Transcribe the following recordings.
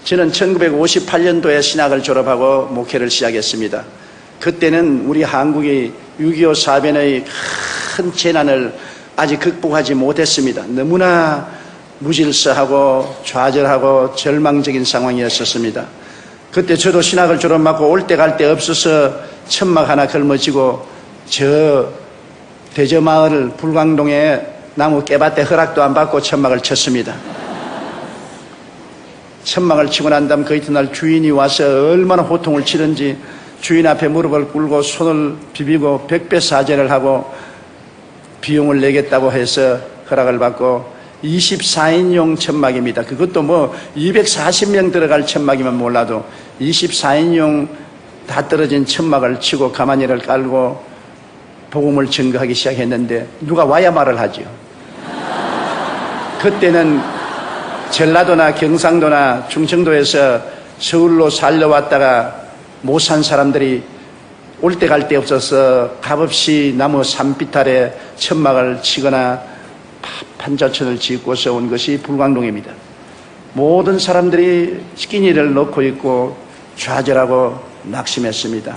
저는 1958년도에 신학을 졸업하고 목회를 시작했습니다. 그때는 우리 한국이 6.25 사변의 큰 재난을 아직 극복하지 못했습니다. 너무나 무질서하고 좌절하고 절망적인 상황이었었습니다. 그때 저도 신학을 졸업하고 올 때 갈 데 없어서 천막 하나 걸머지고 저 대저마을 불광동에 나무 깨밭에 허락도 안 받고 천막을 쳤습니다. 천막을 치고 난 다음 그 이튿날 주인이 와서 얼마나 호통을 치든지 주인 앞에 무릎을 꿇고 손을 비비고 백배사죄를 하고 비용을 내겠다고 해서 허락을 받고 24인용 천막입니다. 그것도 뭐 240명 들어갈 천막이면 몰라도 24인용 다 떨어진 천막을 치고 가마니를 깔고 복음을 증거하기 시작했는데 누가 와야 말을 하죠. 그때는 전라도나 경상도나 충청도에서 서울로 살려왔다가 못 산 사람들이 올 때 갈 데 없어서 값없이 나무 산비탈에 천막을 치거나 판자촌을 짓고서 온 것이 불광동입니다. 모든 사람들이 끼니를 넣고 있고 좌절하고 낙심했습니다.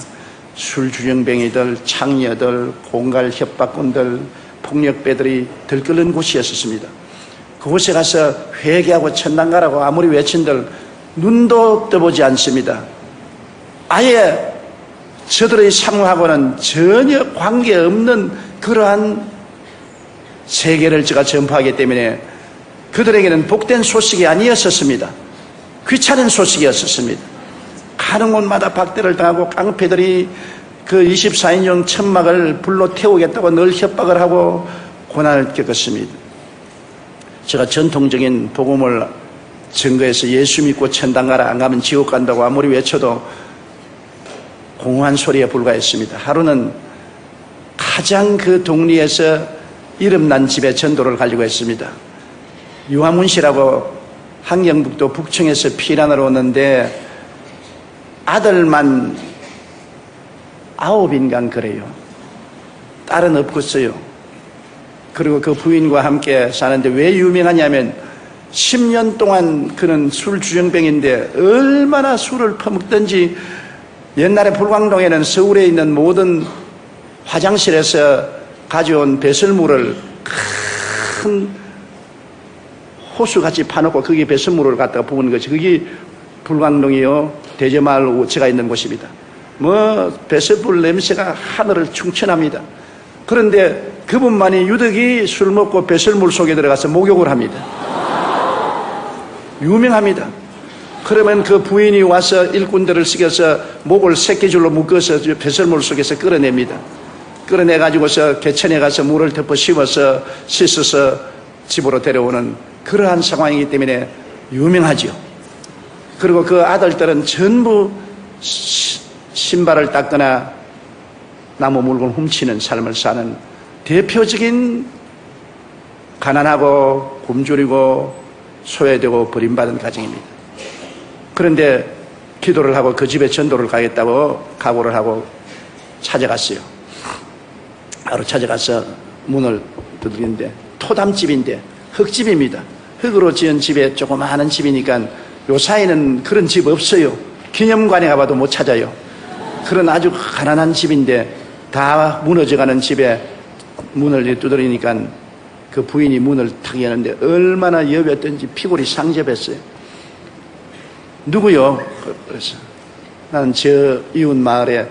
술주정뱅이들, 창녀들, 공갈 협박꾼들, 폭력배들이 들끓는 곳이었습니다. 그곳에 가서 회개하고 천당 가라고 아무리 외친들 눈도 떠보지 않습니다. 아예 저들의 삶하고는 전혀 관계없는 그러한 세계를 제가 전파하기 때문에 그들에게는 복된 소식이 아니었었습니다. 귀찮은 소식이었었습니다. 가는 곳마다 박대를 당하고 깡패들이 그 24인용 천막을 불로 태우겠다고 늘 협박을 하고 고난을 겪었습니다. 제가 전통적인 복음을 증거해서 예수 믿고 천당 가라, 안 가면 지옥 간다고 아무리 외쳐도 공허한 소리에 불과했습니다. 하루는 가장 그 동리에서 이름난 집에 전도를 가려고 했습니다. 유화문 씨라고 한경북도 북청에서 피난을 오는데 아들만 9인간 그래요. 딸은 없겠어요. 그리고 그 부인과 함께 사는데 왜 유명하냐면 10년 동안 그는 술주정뱅인데 얼마나 술을 퍼먹든지 옛날에 불광동에는 서울에 있는 모든 화장실에서 가져온 배설물을 큰 호수같이 파놓고 거기에 배설물을 갖다가 부은 것이 그게 불광동이요 대저마을 우체가 있는 곳입니다. 뭐 배설물 냄새가 하늘을 충천합니다. 그런데 그분만이 유독이 술 먹고 배설물 속에 들어가서 목욕을 합니다. 유명합니다. 그러면 그 부인이 와서 일꾼들을 시켜서 목을 새끼줄로 묶어서 배설물 속에서 끌어냅니다. 끌어내가지고서 개천에 가서 물을 덮어 씌워서 씻어서 집으로 데려오는 그러한 상황이기 때문에 유명하죠. 그리고 그 아들들은 전부 신발을 닦거나 나무 물건 훔치는 삶을 사는 대표적인 가난하고 굶주리고 소외되고 버림받은 가정입니다. 그런데 기도를 하고 그 집에 전도를 가겠다고 각오를 하고 찾아갔어요. 바로 찾아가서 문을 두드리는데 토담집인데 흙집입니다. 흙으로 지은 집에 조그마한 집이니까 요 사이는 그런 집 없어요. 기념관에 가봐도 못 찾아요. 그런 아주 가난한 집인데 다 무너져가는 집에 문을 두드리니까 그 부인이 문을 탁 여는데 얼마나 여겼던지 피골이 상접했어요. 누구요? 그래서 나는 저 이웃 마을에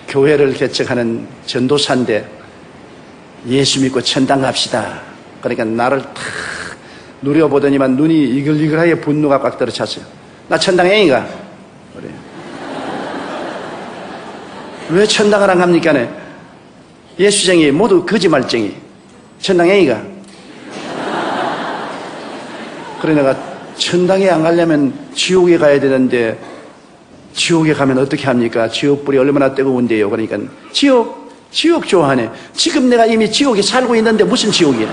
교회를 개척하는 전도사인데 예수 믿고 천당 갑시다. 그러니까 나를 탁 누려보더니만 눈이 이글이글하게 분노가 꽉 들어찼어요. 나 천당 애인가? 그래요. 왜 천당을 안 갑니까? 예수쟁이 모두 거짓말쟁이. 천당 애인가? 그래 내가 천당에 안 가려면 지옥에 가야 되는데 지옥에 가면 어떻게 합니까? 지옥불이 얼마나 뜨거운데요. 그러니까 지옥 좋아하네. 지금 내가 이미 지옥에 살고 있는데 무슨 지옥이야?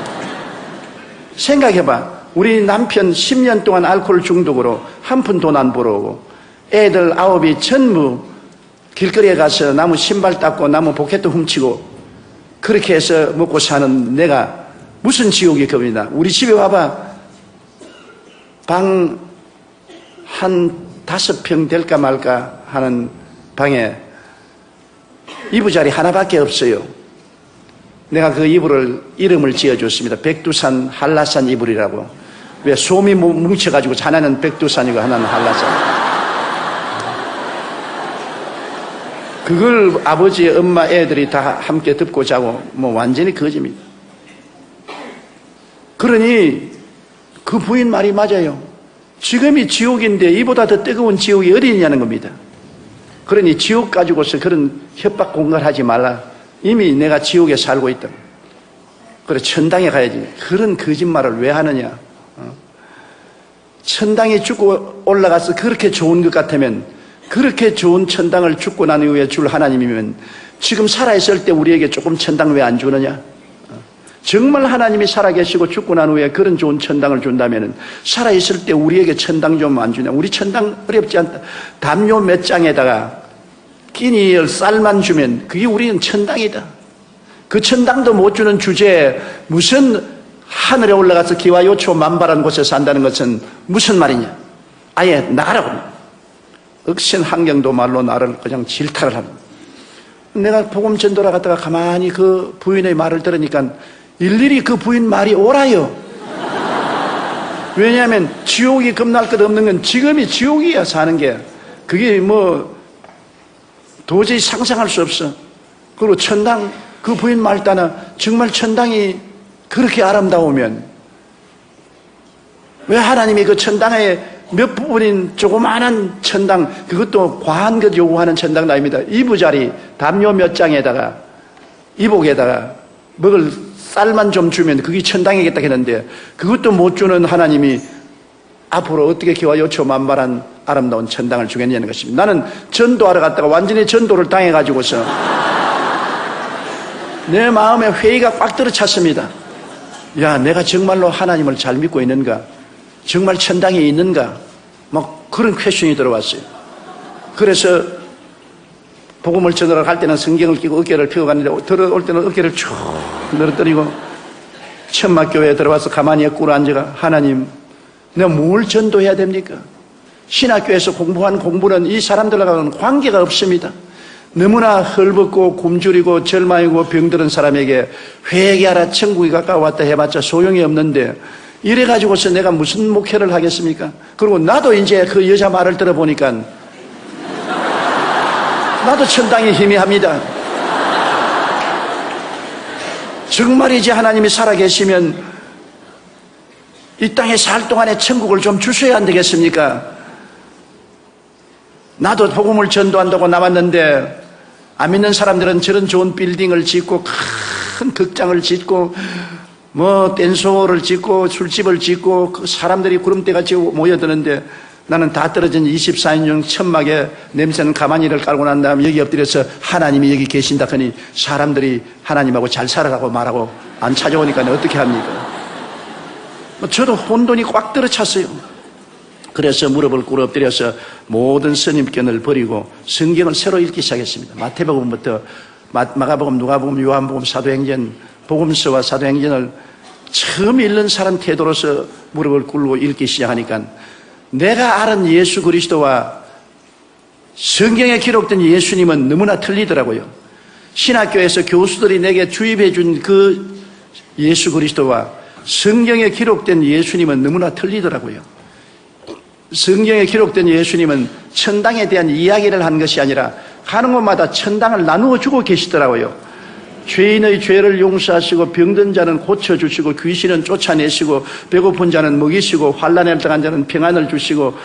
생각해봐. 우리 남편 10년 동안 알코올 중독으로 한 푼 돈 안 벌어오고 애들 9이 전부 길거리에 가서 나무 신발 닦고 나무 포켓도 훔치고 그렇게 해서 먹고 사는 내가 무슨 지옥이 겁니다. 우리 집에 와봐. 방 한 5평 될까 말까 하는 방에 이부 자리 하나밖에 없어요. 내가 그 이름을 지어줬습니다. 백두산 한라산 이불이라고. 왜 솜이 뭉쳐가지고 하나는 백두산이고 하나는 한라산. 그걸 아버지, 엄마, 애들이 다 함께 듣고 자고 완전히 거짓입니다. 그러니 그 부인 말이 맞아요. 지금이 지옥인데 이보다 더 뜨거운 지옥이 어디 있냐는 겁니다. 그러니 지옥 가지고서 그런 협박 공갈하지 말라. 이미 내가 지옥에 살고 있다. 그래 천당에 가야지. 그런 거짓말을 왜 하느냐. 천당에 죽고 올라가서 그렇게 좋은 것 같으면, 그렇게 좋은 천당을 죽고 난 이후에 줄 하나님이면 지금 살아있을 때 우리에게 조금 천당 왜 안 주느냐. 정말 하나님이 살아계시고 죽고 난 후에 그런 좋은 천당을 준다면 살아있을 때 우리에게 천당 좀 안 주냐. 우리 천당 어렵지 않다. 담요 몇 장에다가 끼니를 쌀만 주면 그게 우리는 천당이다. 그 천당도 못 주는 주제에 무슨 하늘에 올라가서 기와 요초 만발한 곳에 산다는 것은 무슨 말이냐. 아예 나가라고. 억센 환경도 말로 나를 그냥 질타를 합니다. 내가 복음 전도라 갔다가 가만히 그 부인의 말을 들으니까 일일이 그 부인 말이 옳아요. 왜냐하면 지옥이 겁날 것 없는 건 지금이 지옥이야. 사는 게 그게 도저히 상상할 수 없어. 그리고 천당, 그 부인 말 따나 정말 천당이 그렇게 아름다우면 왜 하나님이 그 천당에 몇 부분인 조그마한 천당, 그것도 과한 것 요구하는 천당도 아닙니다. 이부자리 담요 몇 장에다가 이복에다가 먹을 쌀만 좀 주면 그게 천당이겠다 했는데 그것도 못 주는 하나님이 앞으로 어떻게 기와 요초 만발한 아름다운 천당을 주겠냐는 것입니다. 나는 전도하러 갔다가 완전히 전도를 당해가지고서 내 마음에 회의가 꽉 들어찼습니다. 야, 내가 정말로 하나님을 잘 믿고 있는가? 정말 천당에 있는가? 막 그런 퀘션이 들어왔어요. 그래서 복음을 전하러 갈 때는 성경을 끼고 어깨를 펴고갔는데 들어올 때는 어깨를 쭉 늘어뜨리고 천막교회에 들어와서 가만히 꿇어 앉아가 하나님, 내가 뭘 전도해야 됩니까? 신학교에서 공부한 공부는 이 사람들과는 관계가 없습니다. 너무나 헐벗고 굶주리고 절망이고 병들은 사람에게 회개하라 천국이 가까웠다 해봤자 소용이 없는데 이래가지고서 내가 무슨 목회를 하겠습니까? 그리고 나도 이제 그 여자 말을 들어보니까 나도 천당이 희미합니다. 정말이지 하나님이 살아계시면 이 땅에 살 동안에 천국을 좀 주셔야 안 되겠습니까? 나도 복음을 전도한다고 나왔는데 안 믿는 사람들은 저런 좋은 빌딩을 짓고 큰 극장을 짓고 댄스홀을 짓고 술집을 짓고 그 사람들이 구름대같이 모여드는데 나는 다 떨어진 24인용 천막에 냄새는 가만히를 깔고 난 다음에 여기 엎드려서 하나님이 여기 계신다 하니 사람들이 하나님하고 잘 살아라고 말하고 안 찾아오니까 어떻게 합니까? 저도 혼돈이 꽉 들어찼어요. 그래서 무릎을 꿇어 엎드려서 모든 선입견을 버리고 성경을 새로 읽기 시작했습니다. 마태복음부터 마가복음, 누가복음, 요한복음, 사도행전, 복음서와 사도행전을 처음 읽는 사람 태도로서 무릎을 꿇고 읽기 시작하니까 내가 아는 예수 그리스도와 성경에 기록된 예수님은 너무나 틀리더라고요. 신학교에서 교수들이 내게 주입해 준 그 예수 그리스도와 성경에 기록된 예수님은 너무나 틀리더라고요. 성경에 기록된 예수님은 천당에 대한 이야기를 한 것이 아니라 가는 곳마다 천당을 나누어 주고 계시더라고요. 죄인의 죄를 용서하시고 병든 자는 고쳐주시고 귀신은 쫓아내시고 배고픈 자는 먹이시고 환난에 들어간 자는 평안을 주시고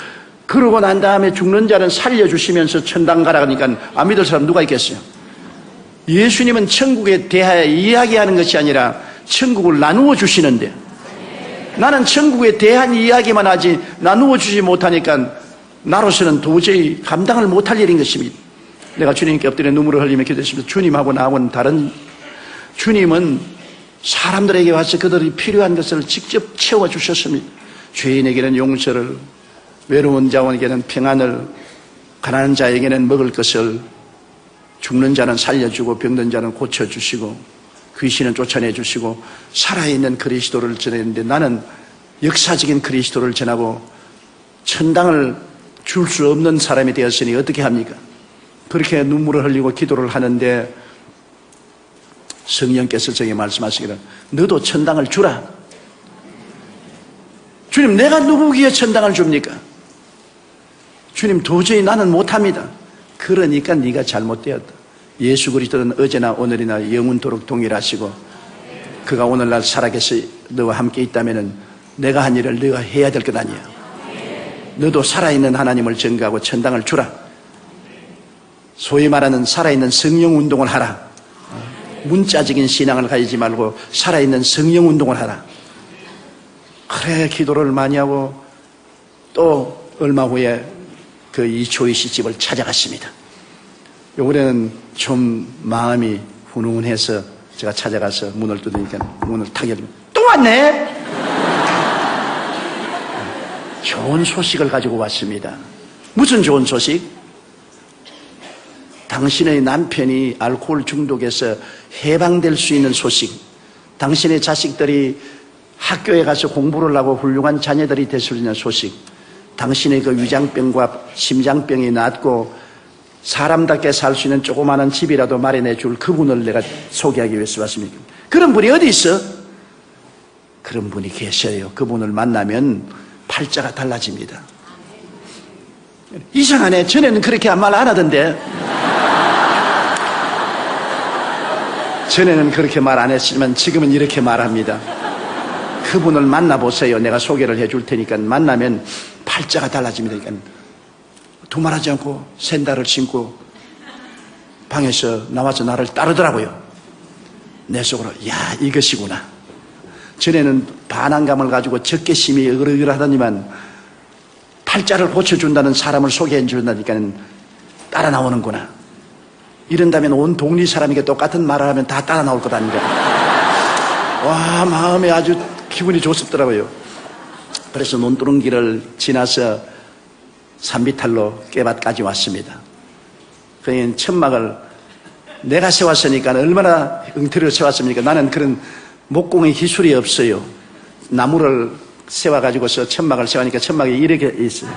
그러고 난 다음에 죽는 자는 살려주시면서 천당 가라 하니까 안 믿을 사람 누가 있겠어요? 예수님은 천국에 대하여 이야기하는 것이 아니라 천국을 나누어 주시는데 나는 천국에 대한 이야기만 하지 나누어 주지 못하니까 나로서는 도저히 감당을 못할 일인 것입니다. 내가 주님께 엎드려 눈물을 흘리며 기도했습니다. 주님하고 나하고는 다른, 주님은 사람들에게 와서 그들이 필요한 것을 직접 채워주셨습니다. 죄인에게는 용서를, 외로운 자에게는 평안을, 가난한 자에게는 먹을 것을, 죽는 자는 살려주고 병든 자는 고쳐주시고 귀신은 쫓아내주시고 살아있는 그리스도를 전했는데 나는 역사적인 그리스도를 전하고 천당을 줄 수 없는 사람이 되었으니 어떻게 합니까? 그렇게 눈물을 흘리고 기도를 하는데 성령께서 저에게 말씀하시기를 너도 천당을 주라. 주님, 내가 누구기에 천당을 줍니까? 주님, 도저히 나는 못합니다. 그러니까 네가 잘못되었다. 예수 그리스도는 어제나 오늘이나 영원토록 동일하시고 그가 오늘날 살아계셔 너와 함께 있다면 내가 한 일을 네가 해야 될 것 아니야. 너도 살아있는 하나님을 전가하고 천당을 주라. 소위 말하는 살아있는 성령 운동을 하라. 문자적인 신앙을 가지지 말고 살아있는 성령 운동을 하라. 그래 기도를 많이 하고 또 얼마 후에 그 이초희 씨 집을 찾아갔습니다. 요번에는 좀 마음이 훈훈해서 제가 찾아가서 문을 두드리니까 문을 탁 열면 또 왔네. 좋은 소식을 가지고 왔습니다. 무슨 좋은 소식? 당신의 남편이 알코올 중독에서 해방될 수 있는 소식, 당신의 자식들이 학교에 가서 공부를 하고 훌륭한 자녀들이 될 수 있는 소식, 당신의 그 위장병과 심장병이 낫고 사람답게 살 수 있는 조그마한 집이라도 마련해 줄 그분을 내가 소개하기 위해서 왔습니다. 그런 분이 어디 있어? 그런 분이 계셔요. 그분을 만나면 팔자가 달라집니다. 이상하네. 전에는 그렇게 말 안 하던데. 전에는 그렇게 말 안 했지만 지금은 이렇게 말합니다. 그분을 만나보세요. 내가 소개를 해줄 테니까 만나면 팔자가 달라집니다. 그러니까 두말하지 않고 샌들을 신고 방에서 나와서 나를 따르더라고요. 내 속으로 야 이것이구나. 전에는 반항감을 가지고 적개심이 으르으르하더니만 팔자를 고쳐준다는 사람을 소개해 준다니까 따라 나오는구나. 이런다면 온 동리 사람에게 똑같은 말을 하면 다 따라 나올 것 아닌가. 와 마음에 아주 기분이 좋습더라고요. 그래서 논두렁길을 지나서 산비탈로 깨밭까지 왔습니다. 그러니 천막을 내가 세웠으니까 얼마나 엉터리로 세웠습니까? 나는 그런 목공의 기술이 없어요. 나무를 세워가지고서 천막을 세우니까 천막이 이렇게 있어요.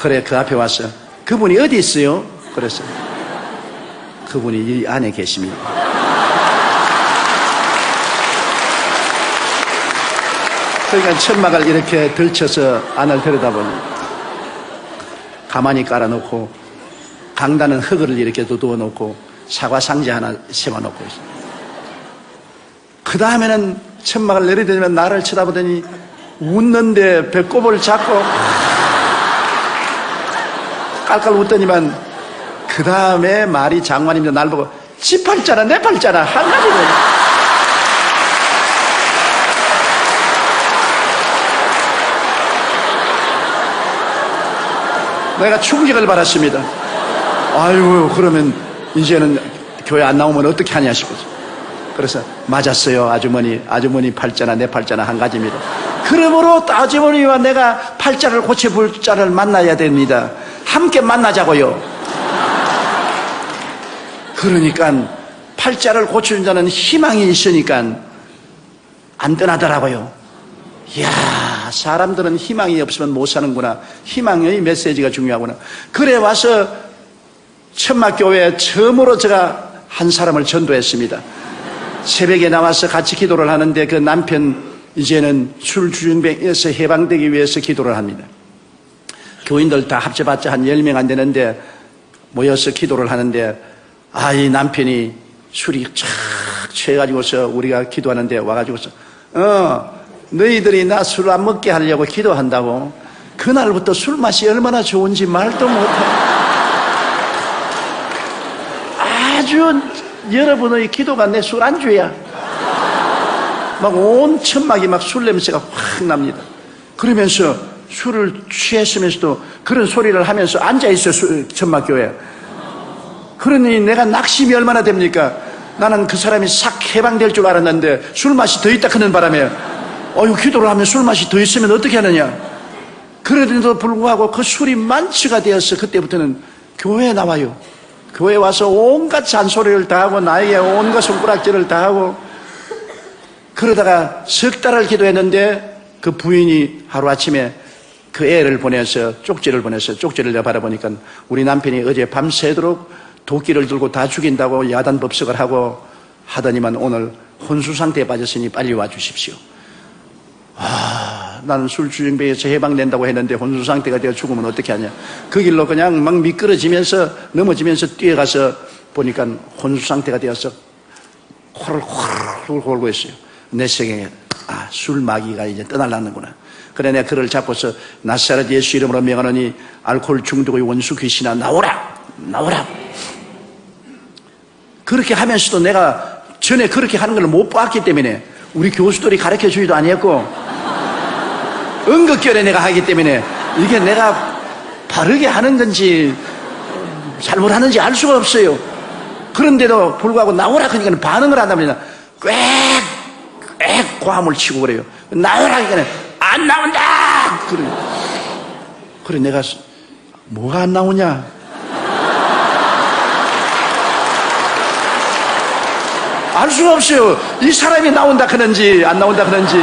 그래 그 앞에 와서 그분이 어디 있어요? 그래서 그분이 이 안에 계십니다. 그러니까 천막을 이렇게 들쳐서 안을 들여다보니 가만히 깔아놓고 강다는 흙을 이렇게 두어 놓고 사과 상자 하나 세워놓고 있어요. 그 다음에는 천막을 내려다니면 나를 쳐다보더니 웃는데 배꼽을 잡고 깔깔 웃더니만 그 다음에 말이 장관님도 날 보고 지 팔자나 내 팔자나 한 가지로 내가 충격을 받았습니다. 아이고 그러면 이제는 교회 안 나오면 어떻게 하냐 싶어서 그래서 맞았어요. 아주머니 팔자나 내 팔자나 한 가지입니다. 그러므로 아주머니와 내가 팔자를 고쳐볼 자를 만나야 됩니다. 함께 만나자고요. 그러니까 팔자를 고치는 자는 희망이 있으니까 안 떠나더라고요. 이야 사람들은 희망이 없으면 못 사는구나. 희망의 메시지가 중요하구나. 그래 와서 천막교회에 처음으로 제가 한 사람을 전도했습니다. 새벽에 나와서 같이 기도를 하는데 그 남편 이제는 술주정뱅에서 해방되기 위해서 기도를 합니다. 교인들 다 합쳐봤자 한 10명 안 되는데 모여서 기도를 하는데 이 남편이 술이 쫙 취해가지고서 우리가 기도하는데 와가지고서 너희들이 나 술 안 먹게 하려고 기도한다고. 그날부터 술 맛이 얼마나 좋은지 말도 못해. 아주 여러분의 기도가 내 술안주야. 막 온 천막이 막 술 냄새가 확 납니다. 그러면서 술을 취했으면서도 그런 소리를 하면서 앉아있어요. 천막교회. 그러니 내가 낙심이 얼마나 됩니까? 나는 그 사람이 싹 해방될 줄 알았는데 술맛이 더 있다 크는 바람에 기도를 하면 술맛이 더 있으면 어떻게 하느냐. 그래도 불구하고 그 술이 만취가 되어서 그때부터는 교회에 나와요. 교회에 와서 온갖 잔소리를 다 하고 나에게 온갖 손가락질을 다 하고 그러다가 석 달을 기도했는데 그 부인이 하루아침에 그 애를 보내서 쪽지를 내가 바라보니까 우리 남편이 어제 밤새도록 도끼를 들고 다 죽인다고 야단 법석을 하고 하더니만 오늘 혼수 상태에 빠졌으니 빨리 와주십시오. 나는 술주정뱅이에서 해방된다고 했는데 혼수 상태가 되어 죽으면 어떻게 하냐. 그 길로 그냥 막 미끄러지면서 넘어지면서 뛰어가서 보니까 혼수 상태가 되어서 코를 호르르 골고 있어요. 내 생각에 술 마귀가 이제 떠날라는구나. 그래 내가 그를 잡고서 나사렛 예수 이름으로 명하노니 알코올 중독의 원수 귀신아 나오라. 그렇게 하면서도 내가 전에 그렇게 하는 걸 못 봤기 때문에 우리 교수들이 가르쳐 주지도 아니었고 응급결에 내가 하기 때문에 이게 내가 바르게 하는 건지 잘못하는지 알 수가 없어요. 그런데도 불구하고 나오라 그러니까 반응을 한단 말이야. 꽥 고함을 치고 그래요. 나오라 그러니까 안 나온다. 그래 내가 뭐가 안 나오냐? 알 수가 없어요. 이 사람이 나온다 그런지 안 나온다 그런지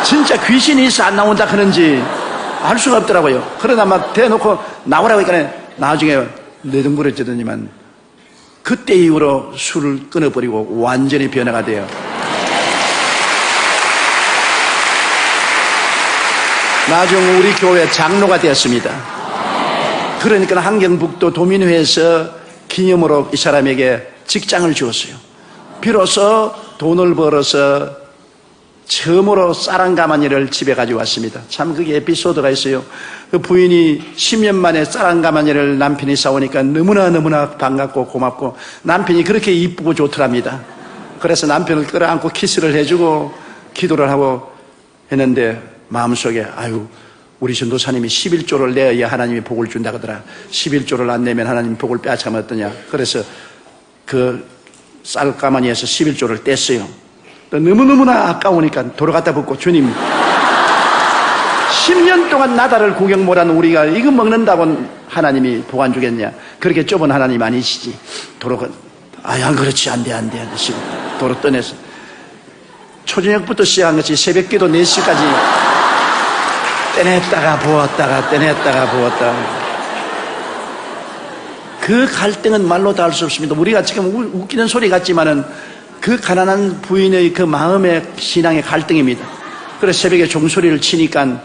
진짜 귀신이 있어 안 나온다 그런지 알 수가 없더라고요. 그러다 막 대놓고 나오라고 하니까 나중에 내둥부러지더니만 그때 이후로 술을 끊어버리고 완전히 변화가 돼요. 나중 우리 교회 장로가 되었습니다. 그러니까 한경북도 도민회에서 기념으로 이 사람에게 직장을 주었어요. 비로소 돈을 벌어서 처음으로 쌀 한 가마니를 집에 가져왔습니다. 참 그게 에피소드가 있어요. 그 부인이 10년 만에 쌀 한 가마니를 남편이 사오니까 너무나 반갑고 고맙고 남편이 그렇게 이쁘고 좋더랍니다. 그래서 남편을 끌어안고 키스를 해주고 기도를 하고 했는데 마음속에 우리 전도사님이 11조를 내어야 하나님이 복을 준다 그러더라. 11조를 안 내면 하나님 복을 빼앗으면 어떠냐. 그래서 그 쌀가마니에서 11조를 뗐어요. 또 너무너무나 아까우니까 도로 갖다 붓고 주님 10년 동안 나다를 구경 못한 우리가 이거 먹는다고 하나님이 복 안 주겠냐. 그렇게 좁은 하나님 아니시지. 도로가 그렇지 안 돼. 도로 떠내서 초저녁부터 시작한 것이 새벽기도 4시까지 떼냈다가 부었다가 그 갈등은 말로 다 할 수 없습니다. 우리가 지금 웃기는 소리 같지만은 그 가난한 부인의 그 마음의 신앙의 갈등입니다. 그래서 새벽에 종소리를 치니까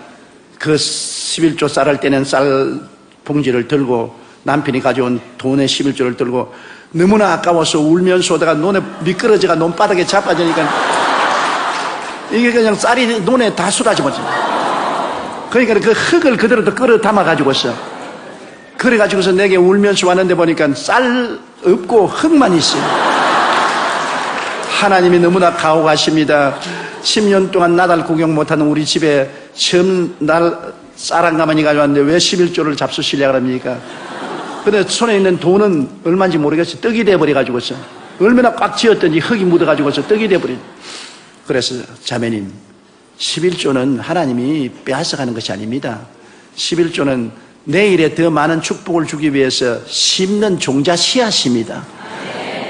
그 11조 쌀을 떼는 쌀 봉지를 들고 남편이 가져온 돈의 11조를 들고 너무나 아까워서 울면서 오다가 눈에 미끄러져가 논바닥에 자빠지니까 이게 그냥 쌀이 눈에 다 쏟아져버려. 그러니까 그 흙을 그대로 또 끌어 담아가지고서 그래가지고서 내게 울면서 왔는데 보니까 쌀 없고 흙만 있어요. 하나님이 너무나 가혹하십니다. 10년 동안 나달 구경 못하는 우리 집에 처음 날 쌀 한 가마니 가져왔는데 왜 11조를 잡수시려고 합니까? 근데 손에 있는 돈은 얼마인지 모르겠어요. 떡이 돼버려가지고서 얼마나 꽉 쥐었던지 흙이 묻어가지고서 떡이 돼버린. 그래서 자매님 11조는 하나님이 빼앗아가는 것이 아닙니다. 11조는 내일에 더 많은 축복을 주기 위해서 심는 종자 씨앗입니다.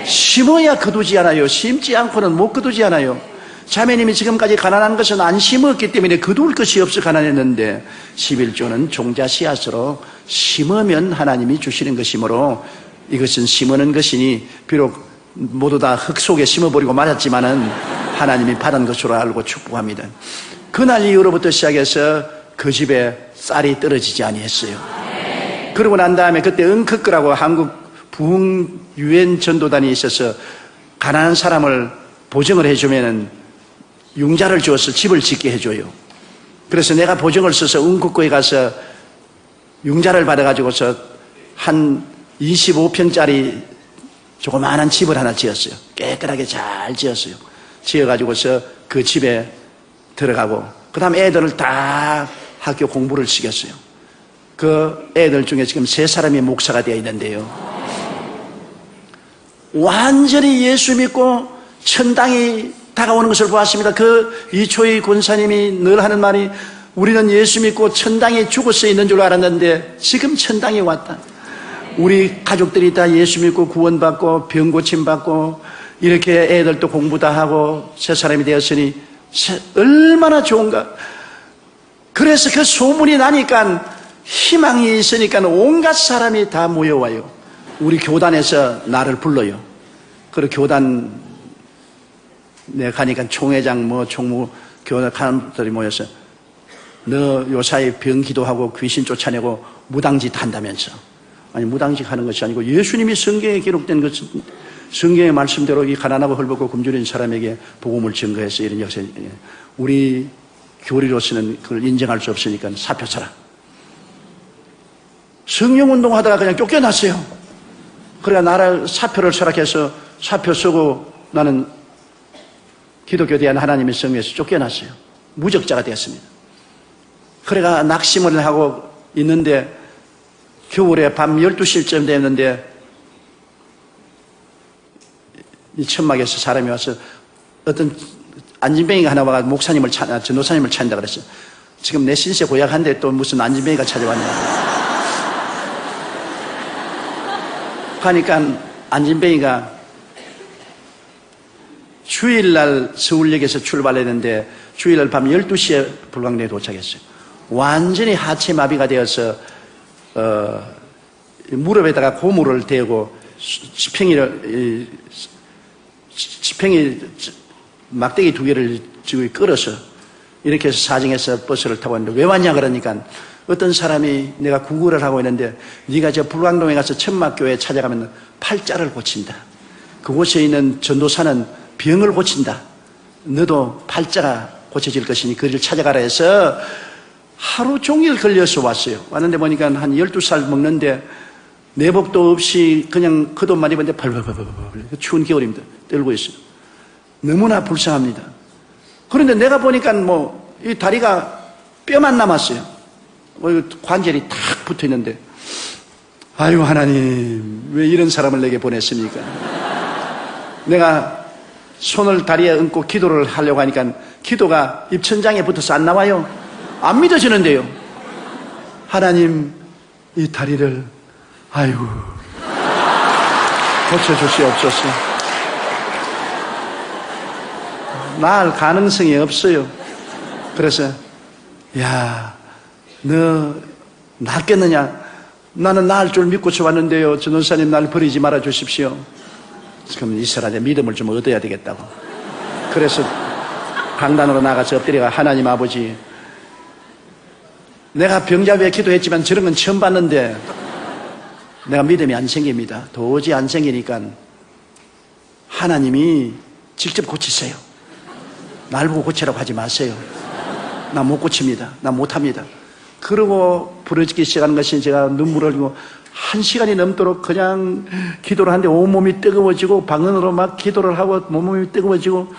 심어야 거두지 않아요. 심지 않고는 못 거두지 않아요. 자매님이 지금까지 가난한 것은 안 심었기 때문에 거둘 것이 없어 가난했는데 11조는 종자 씨앗으로 심으면 하나님이 주시는 것이므로 이것은 심어는 것이니 비록 모두 다 흙 속에 심어버리고 말았지만은 하나님이 받은 것으로 알고 축복합니다. 그날 이후로부터 시작해서 그 집에 쌀이 떨어지지 아니했어요. 그러고 난 다음에 그때 은크크라고 한국 부흥 유엔 전도단이 있어서 가난한 사람을 보증을 해주면은 융자를 주어서 집을 짓게 해줘요. 그래서 내가 보증을 써서 은크크에 가서 융자를 받아가지고서 한 25평짜리 조그마한 집을 하나 지었어요. 깨끗하게 잘 지었어요. 지어가지고서 그 집에 들어가고 그 다음 애들을 다 학교 공부를 시켰어요. 그 애들 중에 지금 3사람이 목사가 되어 있는데요. 완전히 예수 믿고 천당이 다가오는 것을 보았습니다. 그 이초희 권사님이 늘 하는 말이 우리는 예수 믿고 천당에 죽어서 있는 줄 알았는데 지금 천당이 왔다. 우리 가족들이 다 예수 믿고 구원받고 병 고침받고 이렇게 애들도 공부 다 하고 새 사람이 되었으니 얼마나 좋은가. 그래서 그 소문이 나니까 희망이 있으니까 온갖 사람이 다 모여와요. 우리 교단에서 나를 불러요. 그리고 교단 내가 가니까 총회장 총무 교단 사람들이 모여서 너 요사이 병 기도하고 귀신 쫓아내고 무당짓 한다면서. 아니 무당짓 하는 것이 아니고 예수님이 성경에 기록된 것, 성경의 말씀대로 이 가난하고 헐벗고 굶주린 사람에게 복음을 증거해서 이런 역사. 우리 교리로서는 그걸 인정할 수 없으니까 사표 쳐라. 성령운동 하다가 그냥 쫓겨났어요. 그래야 나라 사표를 설악해서 사표 쓰고 나는 기독교에 대한 하나님의 성에서 쫓겨났어요. 무적자가 되었습니다. 그래가 낙심을 하고 있는데 겨울에 밤 12시쯤 됐는데 이 천막에서 사람이 와서 어떤 안진뱅이가 하나 와가 전도사님을 찾는다 그랬어요. 지금 내 신세 고약한데 또 무슨 안진뱅이가 찾아왔냐. 하니까 안진뱅이가 주일날 서울역에서 출발했는데 주일날 밤 12시에 불광동에 도착했어요. 완전히 하체마비가 되어서 무릎에다가 고무를 대고 지팽이 막대기 2개를 지고 끌어서 이렇게 해서 사정해서 버스를 타고 왔는데 왜 왔냐 그러니까 어떤 사람이 내가 구걸을 하고 있는데 네가 저 불광동에 가서 천막교회 찾아가면 팔자를 고친다. 그곳에 있는 전도사는 병을 고친다. 너도 팔자가 고쳐질 것이니 그를 찾아가라 해서 하루 종일 걸려서 왔어요. 왔는데 보니까 한 12살 먹는데 내복도 없이 그냥 겉옷만 입었는데 벌벌벌벌 추운 겨울입니다. 떨고 있어요. 너무나 불쌍합니다. 그런데 내가 보니까 이 다리가 뼈만 남았어요. 관절이 탁 붙어 있는데, 아유, 하나님, 왜 이런 사람을 내게 보냈습니까? 내가 손을 다리에 얹고 기도를 하려고 하니까 기도가 입천장에 붙어서 안 나와요. 안 믿어지는데요. 하나님, 이 다리를, 아유, 고쳐주시옵소서. 나을 가능성이 없어요. 그래서, 야, 너 낫겠느냐? 나는 나을 줄 믿고서 왔는데요. 전도사님 날 버리지 말아 주십시오. 그럼 이 사람의 믿음을 좀 얻어야 되겠다고. 그래서 강단으로 나가서 엎드려가 하나님 아버지, 내가 병자부에 기도했지만 저런 건 처음 봤는데 내가 믿음이 안 생깁니다. 도저히 안 생기니까 하나님이 직접 고치세요. 날 보고 고치라고 하지 마세요. 나 못 고칩니다. 나 못합니다. 그러고 부러지기 시작하는 것이 제가 눈물을 흘리고 1시간이 넘도록 그냥 기도를 하는데 온몸이 뜨거워지고 방언으로 막 기도를 하고 온몸이 뜨거워지고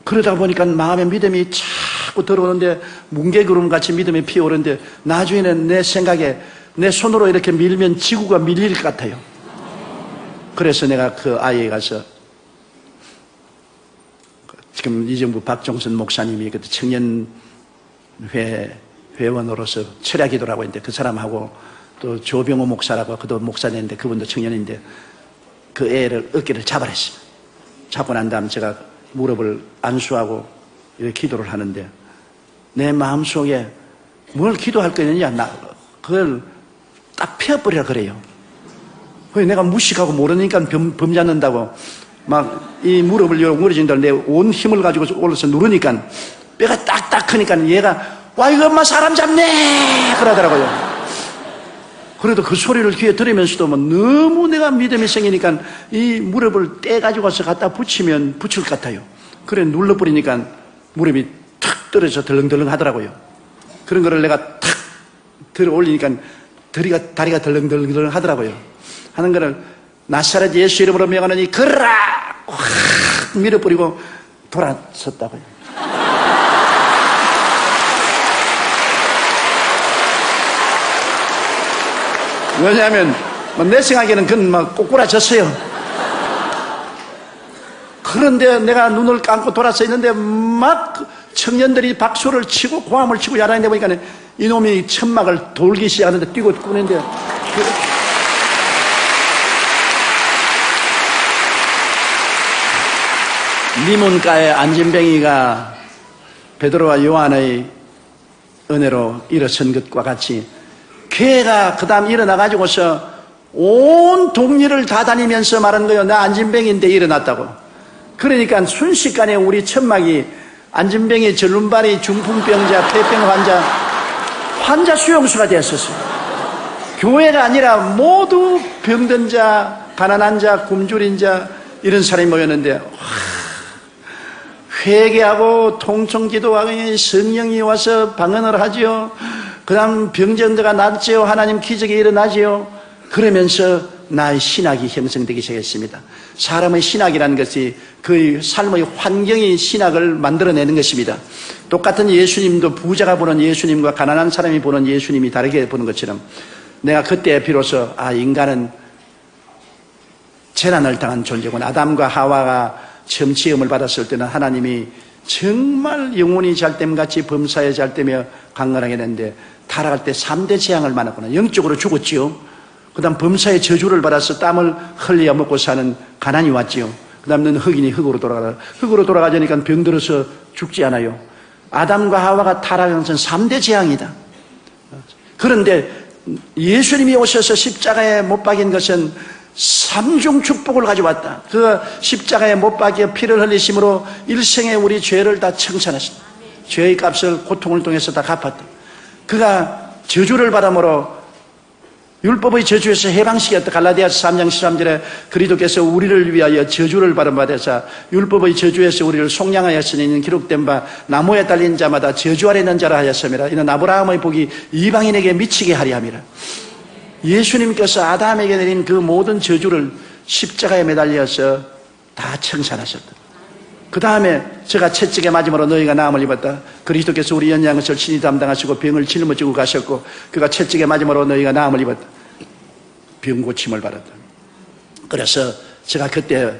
그러다 보니까 마음의 믿음이 자꾸 들어오는데 뭉게구름같이 믿음이 피어오르는데 나중에는 내 생각에 내 손으로 이렇게 밀면 지구가 밀릴 것 같아요. 그래서 내가 그 아이에 가서 지금 이정부 박종선 목사님이 그때 청년회 회원으로서 철야 기도를 하고 있는데 그 사람하고 또 조병호 목사라고 그도 목사인데 그분도 청년인데 그 애를 어깨를 잡아냈습니다. 잡고 난 다음 제가 무릎을 안수하고 이렇게 기도를 하는데 내 마음속에 뭘 기도할 거냐 그걸 딱 펴버리라 그래요. 내가 무식하고 모르니까 범잡는다고 막 이 무릎을 무너진다고 내 온 힘을 가지고 올라서 누르니까 뼈가 딱딱 크니까 얘가 와 이거 엄마 사람 잡네 그러더라고요. 그래도 그 소리를 귀에 들으면서도 너무 내가 믿음이 생기니까 이 무릎을 떼가지고 와서 갖다 붙이면 붙일 것 같아요. 그래 눌러버리니까 무릎이 탁 떨어져 덜렁덜렁 하더라고요. 그런 거를 내가 탁 들어 올리니까 다리가 덜렁덜렁 하더라고요. 하는 거를 나사렛 예수 이름으로 명하노니 걸어라 확 밀어버리고 돌아섰다고요. 왜냐하면 내 생각에는 그건 막 꼬꾸라졌어요. 그런데 내가 눈을 감고 돌아서 있는데 막 청년들이 박수를 치고 고함을 치고 야단인데 보니까 이놈이 천막을 돌기 시작하는데 뛰고 꾸는데 미문가의 안진뱅이가 베드로와 요한의 은혜로 일어선 것과 같이 교회가 그 다음 일어나가지고서 온 동리를 다 다니면서 말하는 거예요. 나 안진병인데 일어났다고. 그러니까 순식간에 우리 천막이 안진병이, 전륜발이, 중풍병자, 폐병 환자 수용소가 되었었어요. 교회가 아니라 모두 병든 자, 가난한 자, 굶주린 자 이런 사람이 모였는데 회개하고 통성기도하고 성령이 와서 방언을 하지요. 그 다음 병정자가 낫지요. 하나님 기적이 일어나지요. 그러면서 나의 신학이 형성되기 시작했습니다. 사람의 신학이라는 것이 그 삶의 환경이 신학을 만들어내는 것입니다. 똑같은 예수님도 부자가 보는 예수님과 가난한 사람이 보는 예수님이 다르게 보는 것처럼 내가 그때 비로소 인간은 재난을 당한 존재구나. 아담과 하와가 처음 지음을 받았을 때는 하나님이 정말 영혼이 잘됨같이 범사에 잘되며 강건하게 했는데 타락할 때 3대 재앙을 만났구나. 영적으로 죽었지요. 그 다음 범사의 저주를 받아서 땀을 흘려 먹고 사는 가난이 왔지요. 그 다음 너는 흑인이 흑으로 돌아가라. 흑으로 돌아가자니까 병들어서 죽지 않아요. 아담과 하와가 타락한 것은 3대 재앙이다. 그런데 예수님이 오셔서 십자가에 못 박인 것은 3중 축복을 가져왔다. 그 십자가에 못 박여 피를 흘리심으로 일생에 우리 죄를 다 청산하신다. 죄의 값을 고통을 통해서 다 갚았다. 그가 저주를 받음으로 율법의 저주에서 해방시켰다. 갈라디아서 3장 13절에 그리스도께서 우리를 위하여 저주를 받으사 율법의 저주에서 우리를 속량하였으니 기록된 바 나무에 달린 자마다 저주 아래 있는 자라 하였음이라. 이는 아브라함의 복이 이방인에게 미치게 하리 함이라. 예수님께서 아담에게 내린 그 모든 저주를 십자가에 매달려서 다 청산하셨다. 그 다음에 제가 채찍에 맞음으로 너희가 나음을 입었다. 그리스도께서 우리 연약한 것을 친히 담당하시고 병을 짊어지고 가셨고 그가 채찍에 맞음으로 너희가 나음을 입었다. 병 고침을 받았다. 그래서 제가 그때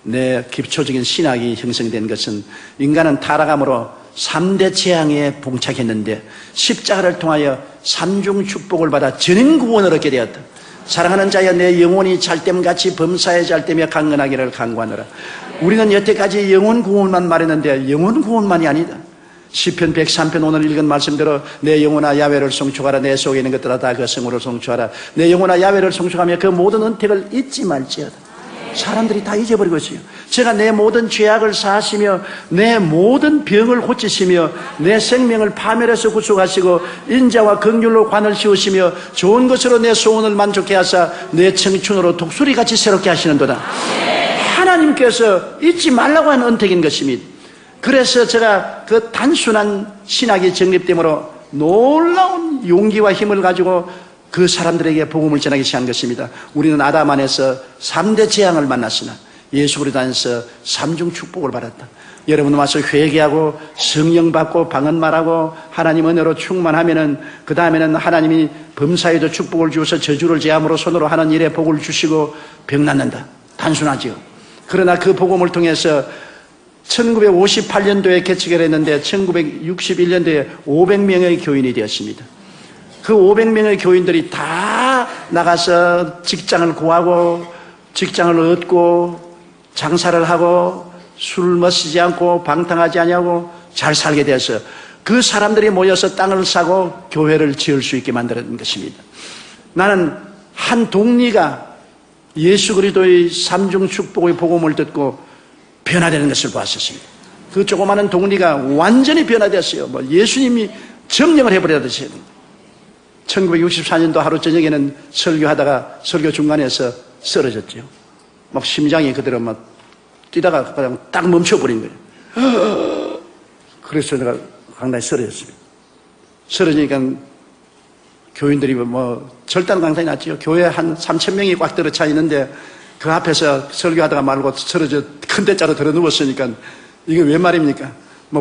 내 기초적인 신학이 형성된 것은 인간은 타락함으로 3대 재앙에 봉착했는데 십자가를 통하여 3중 축복을 받아 전인구원을 얻게 되었다. 사랑하는 자여 내 영혼이 잘됨같이 범사에 잘되며 강건하기를 간구하노라. 우리는 여태까지 영혼 구원만 말했는데 영혼 구원만이 아니다. 시편 103편 오늘 읽은 말씀대로 내 영혼아 야훼를 송축하라. 내 속에 있는 것들아 다 그 성으로 송축하라. 내 영혼아 야훼를 송축하며 그 모든 은택을 잊지 말지어다. 사람들이 다 잊어버리고 있어요. 제가 내 모든 죄악을 사하시며 내 모든 병을 고치시며 내 생명을 파멸해서 구속하시고 인자와 긍휼로 관을 씌우시며 좋은 것으로 내 소원을 만족해 하사 내 청춘으로 독수리같이 새롭게 하시는도다. 하나님께서 잊지 말라고 하는 은택인 것입니다. 그래서 제가 그 단순한 신학이 정립되므로 놀라운 용기와 힘을 가지고 그 사람들에게 복음을 전하기 시작한 것입니다. 우리는 아담 안에서 3대 재앙을 만났으나 예수 그리스도 안에서 3중 축복을 받았다. 여러분 와서 회개하고 성령 받고 방언 말하고 하나님 은혜로 충만하면은 그 다음에는 하나님이 범사에도 축복을 주어서 저주를 제함으로 손으로 하는 일에 복을 주시고 병 낫는다. 단순하지요. 그러나 그 복음을 통해서 1958년도에 개척을 했는데 1961년도에 500명의 교인이 되었습니다. 그 500명의 교인들이 다 나가서 직장을 구하고 직장을 얻고 장사를 하고 술 마시지 않고 방탕하지 않냐고 잘 살게 되어서 그 사람들이 모여서 땅을 사고 교회를 지을 수 있게 만드는 것입니다. 나는 한 동리가 예수 그리스도의 3중 축복의 복음을 듣고 변화되는 것을 보았었습니다. 그 조그마한 동리가 완전히 변화되었어요. 예수님이 점령을 해버려야지. 1964년도 하루 저녁에는 설교하다가 설교 중간에서 쓰러졌죠. 막 심장이 그대로 막 뛰다가 그냥 딱 멈춰버린 거예요. 그래서 내가 강단에 쓰러졌습니다. 쓰러지니까 교인들이 절단 강단이 났죠. 교회 한 3,000명이 꽉 들어차 있는데 그 앞에서 설교하다가 말고 쓰러져 큰 대자로 들어 누웠으니까 이게 왜 말입니까?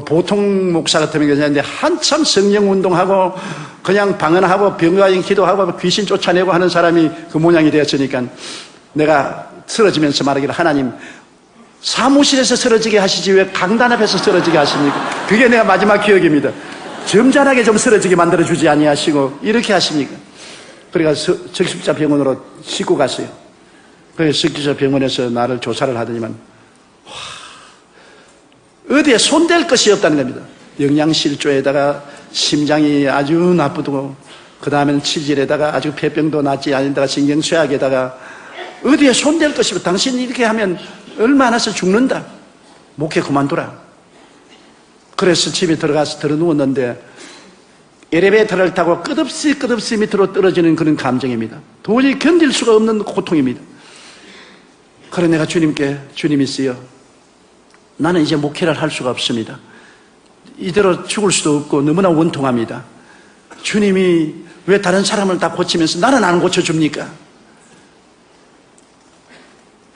보통 목사 같으면 괜찮은데 한참 성령 운동하고 그냥 방언하고 병가인 기도하고 귀신 쫓아내고 하는 사람이 그 모양이 되었으니까 내가 쓰러지면서 말하기를 하나님 사무실에서 쓰러지게 하시지 왜 강단 앞에서 쓰러지게 하십니까? 그게 내가 마지막 기억입니다. 점잖하게 좀 쓰러지게 만들어주지 아니하시고 이렇게 하십니까? 그래서 적십자 병원으로 싣고 갔어요. 그래서 적십자 병원에서 나를 조사를 하더니만 어디에 손댈 것이 없다는 겁니다. 영양실조에다가 심장이 아주 나쁘고 그 다음에는 치질에다가 아주 폐병도 낫지 않는다가 신경쇠약에다가 어디에 손댈 것이 없어. 당신이 이렇게 하면 얼마 안 와서 죽는다. 목회 그만두라. 그래서 집에 들어가서 들어누웠는데 엘리베이터를 타고 끝없이 밑으로 떨어지는 그런 감정입니다. 도저히 견딜 수가 없는 고통입니다. 그래 내가 주님께 주님 있어요. 나는 이제 목회를 할 수가 없습니다. 이대로 죽을 수도 없고 너무나 원통합니다. 주님이 왜 다른 사람을 다 고치면서 나는 안 고쳐줍니까?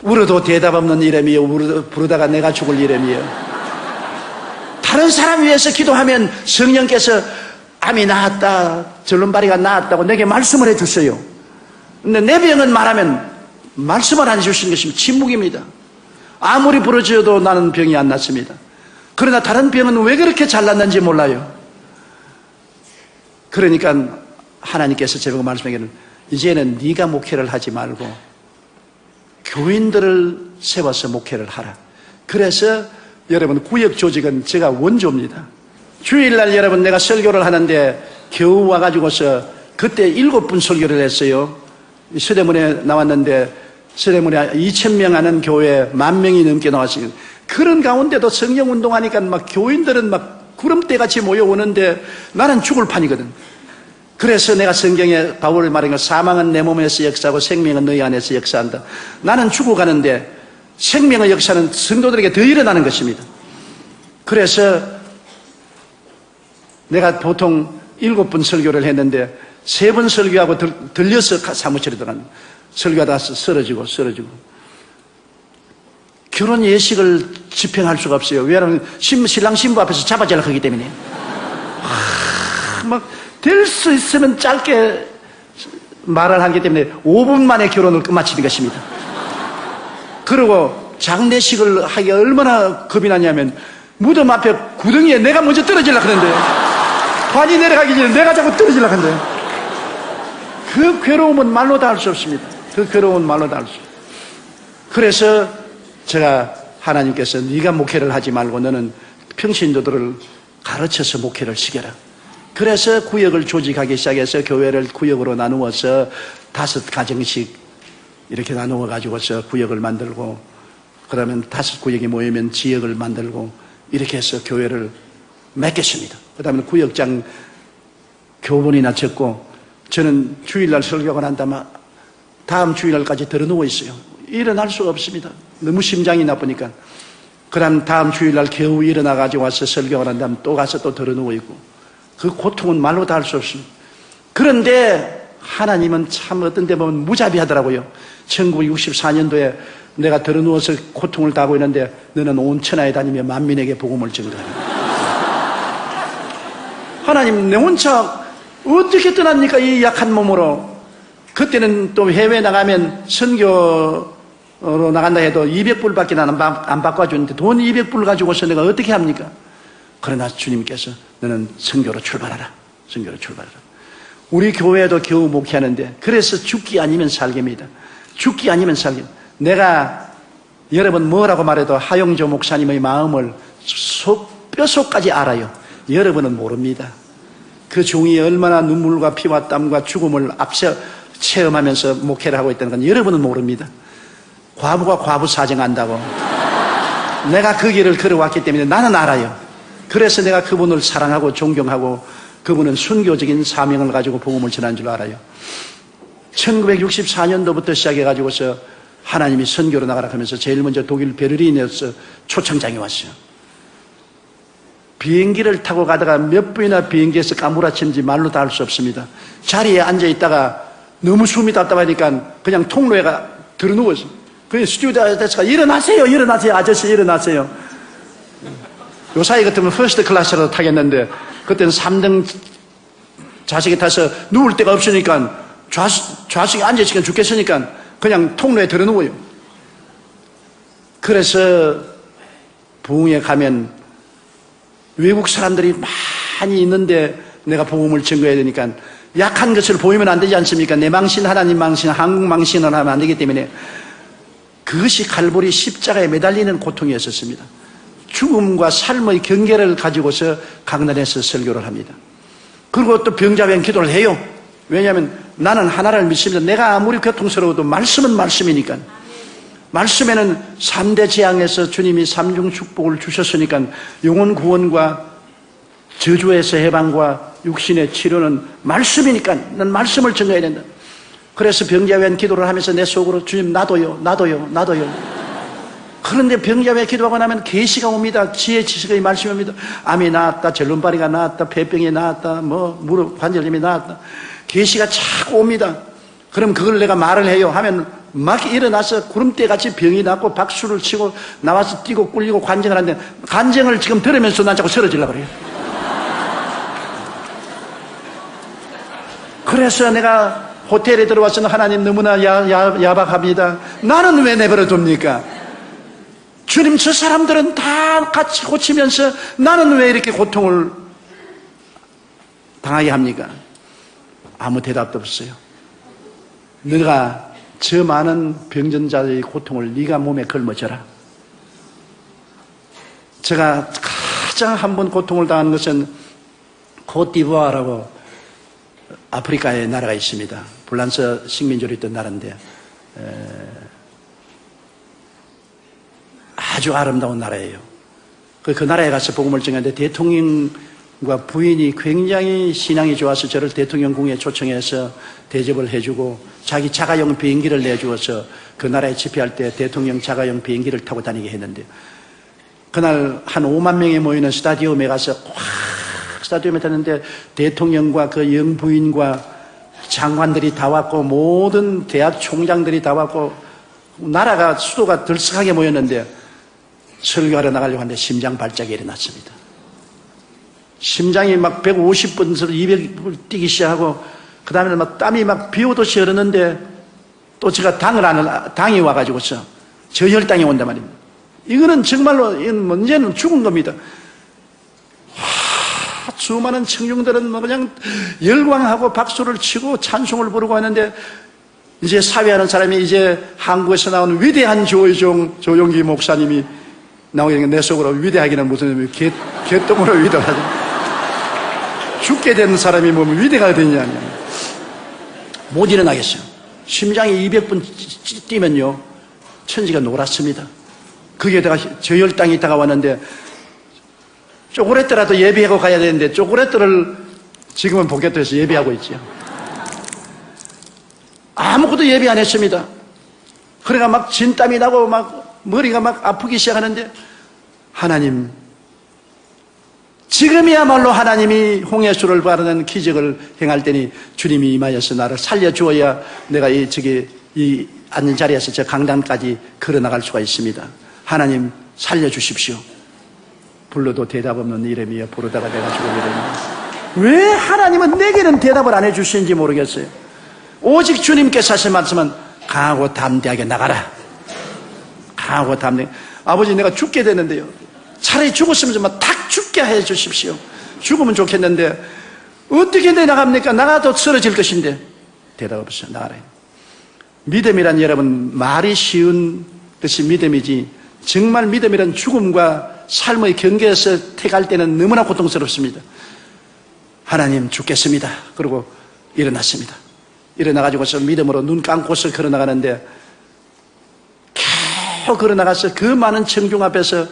울어도 대답 없는 이름이요. 부르다가 내가 죽을 이름이요. 다른 사람 위해서 기도하면 성령께서 암이 나았다, 절름발이가 나았다고 내게 말씀을 해주세요. 근데 내 병은 말하면 말씀을 안 해주시는 것이 침묵입니다. 아무리 부르짖어도 나는 병이 안 났습니다. 그러나 다른 병은 왜 그렇게 잘났는지 몰라요. 그러니까 하나님께서 제보고 말씀하기를 이제는 네가 목회를 하지 말고 교인들을 세워서 목회를 하라. 그래서 여러분 구역 조직은 제가 원조입니다. 주일날 여러분 내가 설교를 하는데 겨우 와가지고서 그때 7분 설교를 했어요. 서대문에 나왔는데 서대문에 2,000명 하는 교회에 10,000명이 넘게 나왔어요. 그런 가운데도 성령운동하니까 막 교인들은 막 구름대같이 모여오는데 나는 죽을 판이거든. 그래서 내가 성경에 바울이 말한 거 사망은 내 몸에서 역사하고 생명은 너희 안에서 역사한다. 나는 죽어가는데 생명의 역사는 성도들에게 더 일어나는 것입니다. 그래서 내가 보통 7분 설교를 했는데 3번 설교하고 들려서 사무실에 들어간 설교하다 쓰러지고 결혼 예식을 집행할 수가 없어요. 왜냐하면 신랑 신부 앞에서 잡아주려고 하기 때문에 막 될 수 있으면 짧게 말을 하기 때문에 5분 만에 결혼을 끝마치는 것입니다. 그리고 장례식을 하기가 얼마나 겁이 나냐면 무덤 앞에 구덩이에 내가 먼저 떨어지려고 하는데 관이 내려가기 전에 내가 자꾸 떨어지려고 하는데 그 괴로움은 말로 다 할 수 없습니다. 그 괴로움은 말로 다 할 수 없습니다. 그래서 제가 하나님께서 네가 목회를 하지 말고 너는 평신도들을 가르쳐서 목회를 시켜라. 그래서 구역을 조직하기 시작해서 교회를 구역으로 나누어서 5가정씩 이렇게 나누어 가지고서 구역을 만들고 그러면 5구역이 모이면 지역을 만들고 이렇게 해서 교회를 맺겠습니다. 그 다음에 구역장 교본이나 적고 저는 주일날 설교가 난 다음 주일날까지 들어누워 있어요. 일어날 수가 없습니다. 너무 심장이 나쁘니까. 그 다음 주일날 겨우 일어나가지고 와서 설교가 난 다음 또 가서 또 들어누워 있고 그 고통은 말로 다 할 수 없습니다. 그런데 하나님은 참 어떤 데 보면 무자비하더라고요. 1964년도에 내가 들어누워서 고통을 당하고 있는데 너는 온 천하에 다니며 만민에게 복음을 전가하라. 하나님 내 혼자 어떻게 떠납니까? 이 약한 몸으로. 그때는 또 해외 나가면 선교로 나간다 해도 200불밖에 안 바꿔주는데 돈 200불 가지고서 내가 어떻게 합니까? 그러나 주님께서 너는 선교로 출발하라. 선교로 출발하라. 우리 교회도 겨우 목회하는데 그래서 죽기 아니면 살게입니다. 죽기 아니면 살게. 내가 여러분 뭐라고 말해도 하용조 목사님의 마음을 뼈속까지 알아요. 여러분은 모릅니다. 그 종이 얼마나 눈물과 피와 땀과 죽음을 앞서 체험하면서 목회를 하고 있다는 건 여러분은 모릅니다. 과부가 과부 사정 안다고. 내가 그 길을 걸어왔기 때문에 나는 알아요. 그래서 내가 그분을 사랑하고 존경하고 그분은 순교적인 사명을 가지고 복음을 전한 줄 알아요. 1964년도부터 시작해가지고서 하나님이 선교로 나가라 하면서 제일 먼저 독일 베를린에서 초청장이 왔어요. 비행기를 타고 가다가 몇 분이나 비행기에서 까무라치는지 말로 다 할 수 없습니다. 자리에 앉아있다가 너무 숨이 답답하니까 그냥 통로에 들어누웠어요. 그냥 스튜디오에서 일어나세요, 아저씨 일어나세요. 요 사이 같으면 퍼스트 클래스라도 타겠는데 그때는 3등 좌석에 타서 누울 데가 없으니까 좌석에 앉아있으니까 죽겠으니까 그냥 통로에 들어누워요. 그래서 부흥에 가면 외국 사람들이 많이 있는데 내가 복음을 증거해야 되니까 약한 것을 보이면 안 되지 않습니까? 내 망신, 하나님 망신, 한국 망신을 하면 안 되기 때문에 그것이 갈보리 십자가에 매달리는 고통이었었습니다. 죽음과 삶의 경계를 가지고서 강단에서 설교를 합니다. 그리고 또 병자병 기도를 해요. 왜냐하면 나는 하나를 믿습니다. 내가 아무리 고통스러워도 말씀은 말씀이니까. 말씀에는 3대 재앙에서 주님이 3중 축복을 주셨으니까 영혼 구원과 저주에서 해방과 육신의 치료는 말씀이니까 난 말씀을 전해야 된다. 그래서 병자외 기도를 하면서 내 속으로 주님 나도요. 그런데 병자외 기도하고 나면 계시가 옵니다. 지혜 지식의 말씀이 옵니다. 암이 나았다, 절름발이가 나았다, 폐병이 나았다, 무릎 관절염이 나았다. 계시가 자꾸 옵니다. 그럼 그걸 내가 말을 해요. 하면 막 일어나서 구름대같이 병이 났고 박수를 치고 나와서 뛰고 꿀리고 관쟁을 하는데 관쟁을 지금 들으면서 난 자꾸 쓰러지려고 그래요. 그래서 내가 호텔에 들어와서는 하나님 너무나 야박합니다. 나는 왜 내버려 둡니까? 주님 저 사람들은 다 같이 고치면서 나는 왜 이렇게 고통을 당하게 합니까? 아무 대답도 없어요. 너가 저 많은 병전자의 고통을 네가 몸에 걸머져라. 제가 가장 한 번 고통을 당한 것은 코트디부아르라고 아프리카의 나라가 있습니다. 불란서 식민지로 있던 나라인데 아주 아름다운 나라예요. 그 나라에 가서 복음을 전하는데 대통령과 부인이 굉장히 신앙이 좋아서 저를 대통령궁에 초청해서 대접을 해주고 자기 자가용 비행기를 내주어서 그 나라에 집회할 때 대통령 자가용 비행기를 타고 다니게 했는데 그날 한 5만 명이 모이는 스타디움에 가서 스타디움에 갔는데 대통령과 그 영부인과 장관들이 다 왔고 모든 대학 총장들이 다 왔고 나라가 수도가 들썩하게 모였는데 설교하러 나가려고 하는데 심장 발작이 일어났습니다. 심장이 막 150번에서 200번 뛰기 시작하고 그 다음에 막 땀이 막 비 오듯이 흐르는데 또 제가 당이 와가지고서 저혈당이 온단 말입니다. 이거는 정말로 문제는 죽은 겁니다. 수많은 청중들은 그냥 열광하고 박수를 치고 찬송을 부르고 하는데 이제 사회하는 사람이 이제 한국에서 나온 위대한 조용기 목사님이 나오게 된 내 속으로 위대하기는 무슨 개똥으로 위대하지. 죽게 된 사람이 뭐 위대가 되냐. 못 일어나겠어요. 심장이 200번 뛰면요 천지가 놀았습니다. 거기에다가 저혈당이 다가왔는데 쪼그레뜨라도 예비하고 가야 되는데 쪼그레뜨를 지금은 복귀해서 예비하고 있죠. 아무것도 예비 안 했습니다. 그러니까 막 진땀이 나고 막 머리가 막 아프기 시작하는데 하나님 지금이야말로 하나님이 홍해수를 바르는 기적을 행할 때니 주님이 임하여서 나를 살려주어야 내가 이 앉은 자리에서 저 강단까지 걸어나갈 수가 있습니다. 하나님 살려주십시오. 불러도 대답 없는 이름이여 부르다가 내가 죽을 이름이여. 왜 하나님은 내게는 대답을 안 해주시는지 모르겠어요. 오직 주님께서 하신 말씀은 강하고 담대하게 나가라. 강하고 담대하게. 아버지 내가 죽게 되는데요 차라리 죽었으면 좀 탁 죽게 해주십시오. 죽으면 좋겠는데 어떻게 내 나갑니까? 나가도 쓰러질 것인데 대답 없어요. 나가라. 믿음이란 여러분 말이 쉬운 것이 믿음이지 정말 믿음이란 죽음과 삶의 경계에서 택할 때는 너무나 고통스럽습니다. 하나님 죽겠습니다. 그리고 일어났습니다. 일어나가지고서 믿음으로 눈 감고서 걸어나가는데 계속 걸어나가서 그 많은 청중 앞에서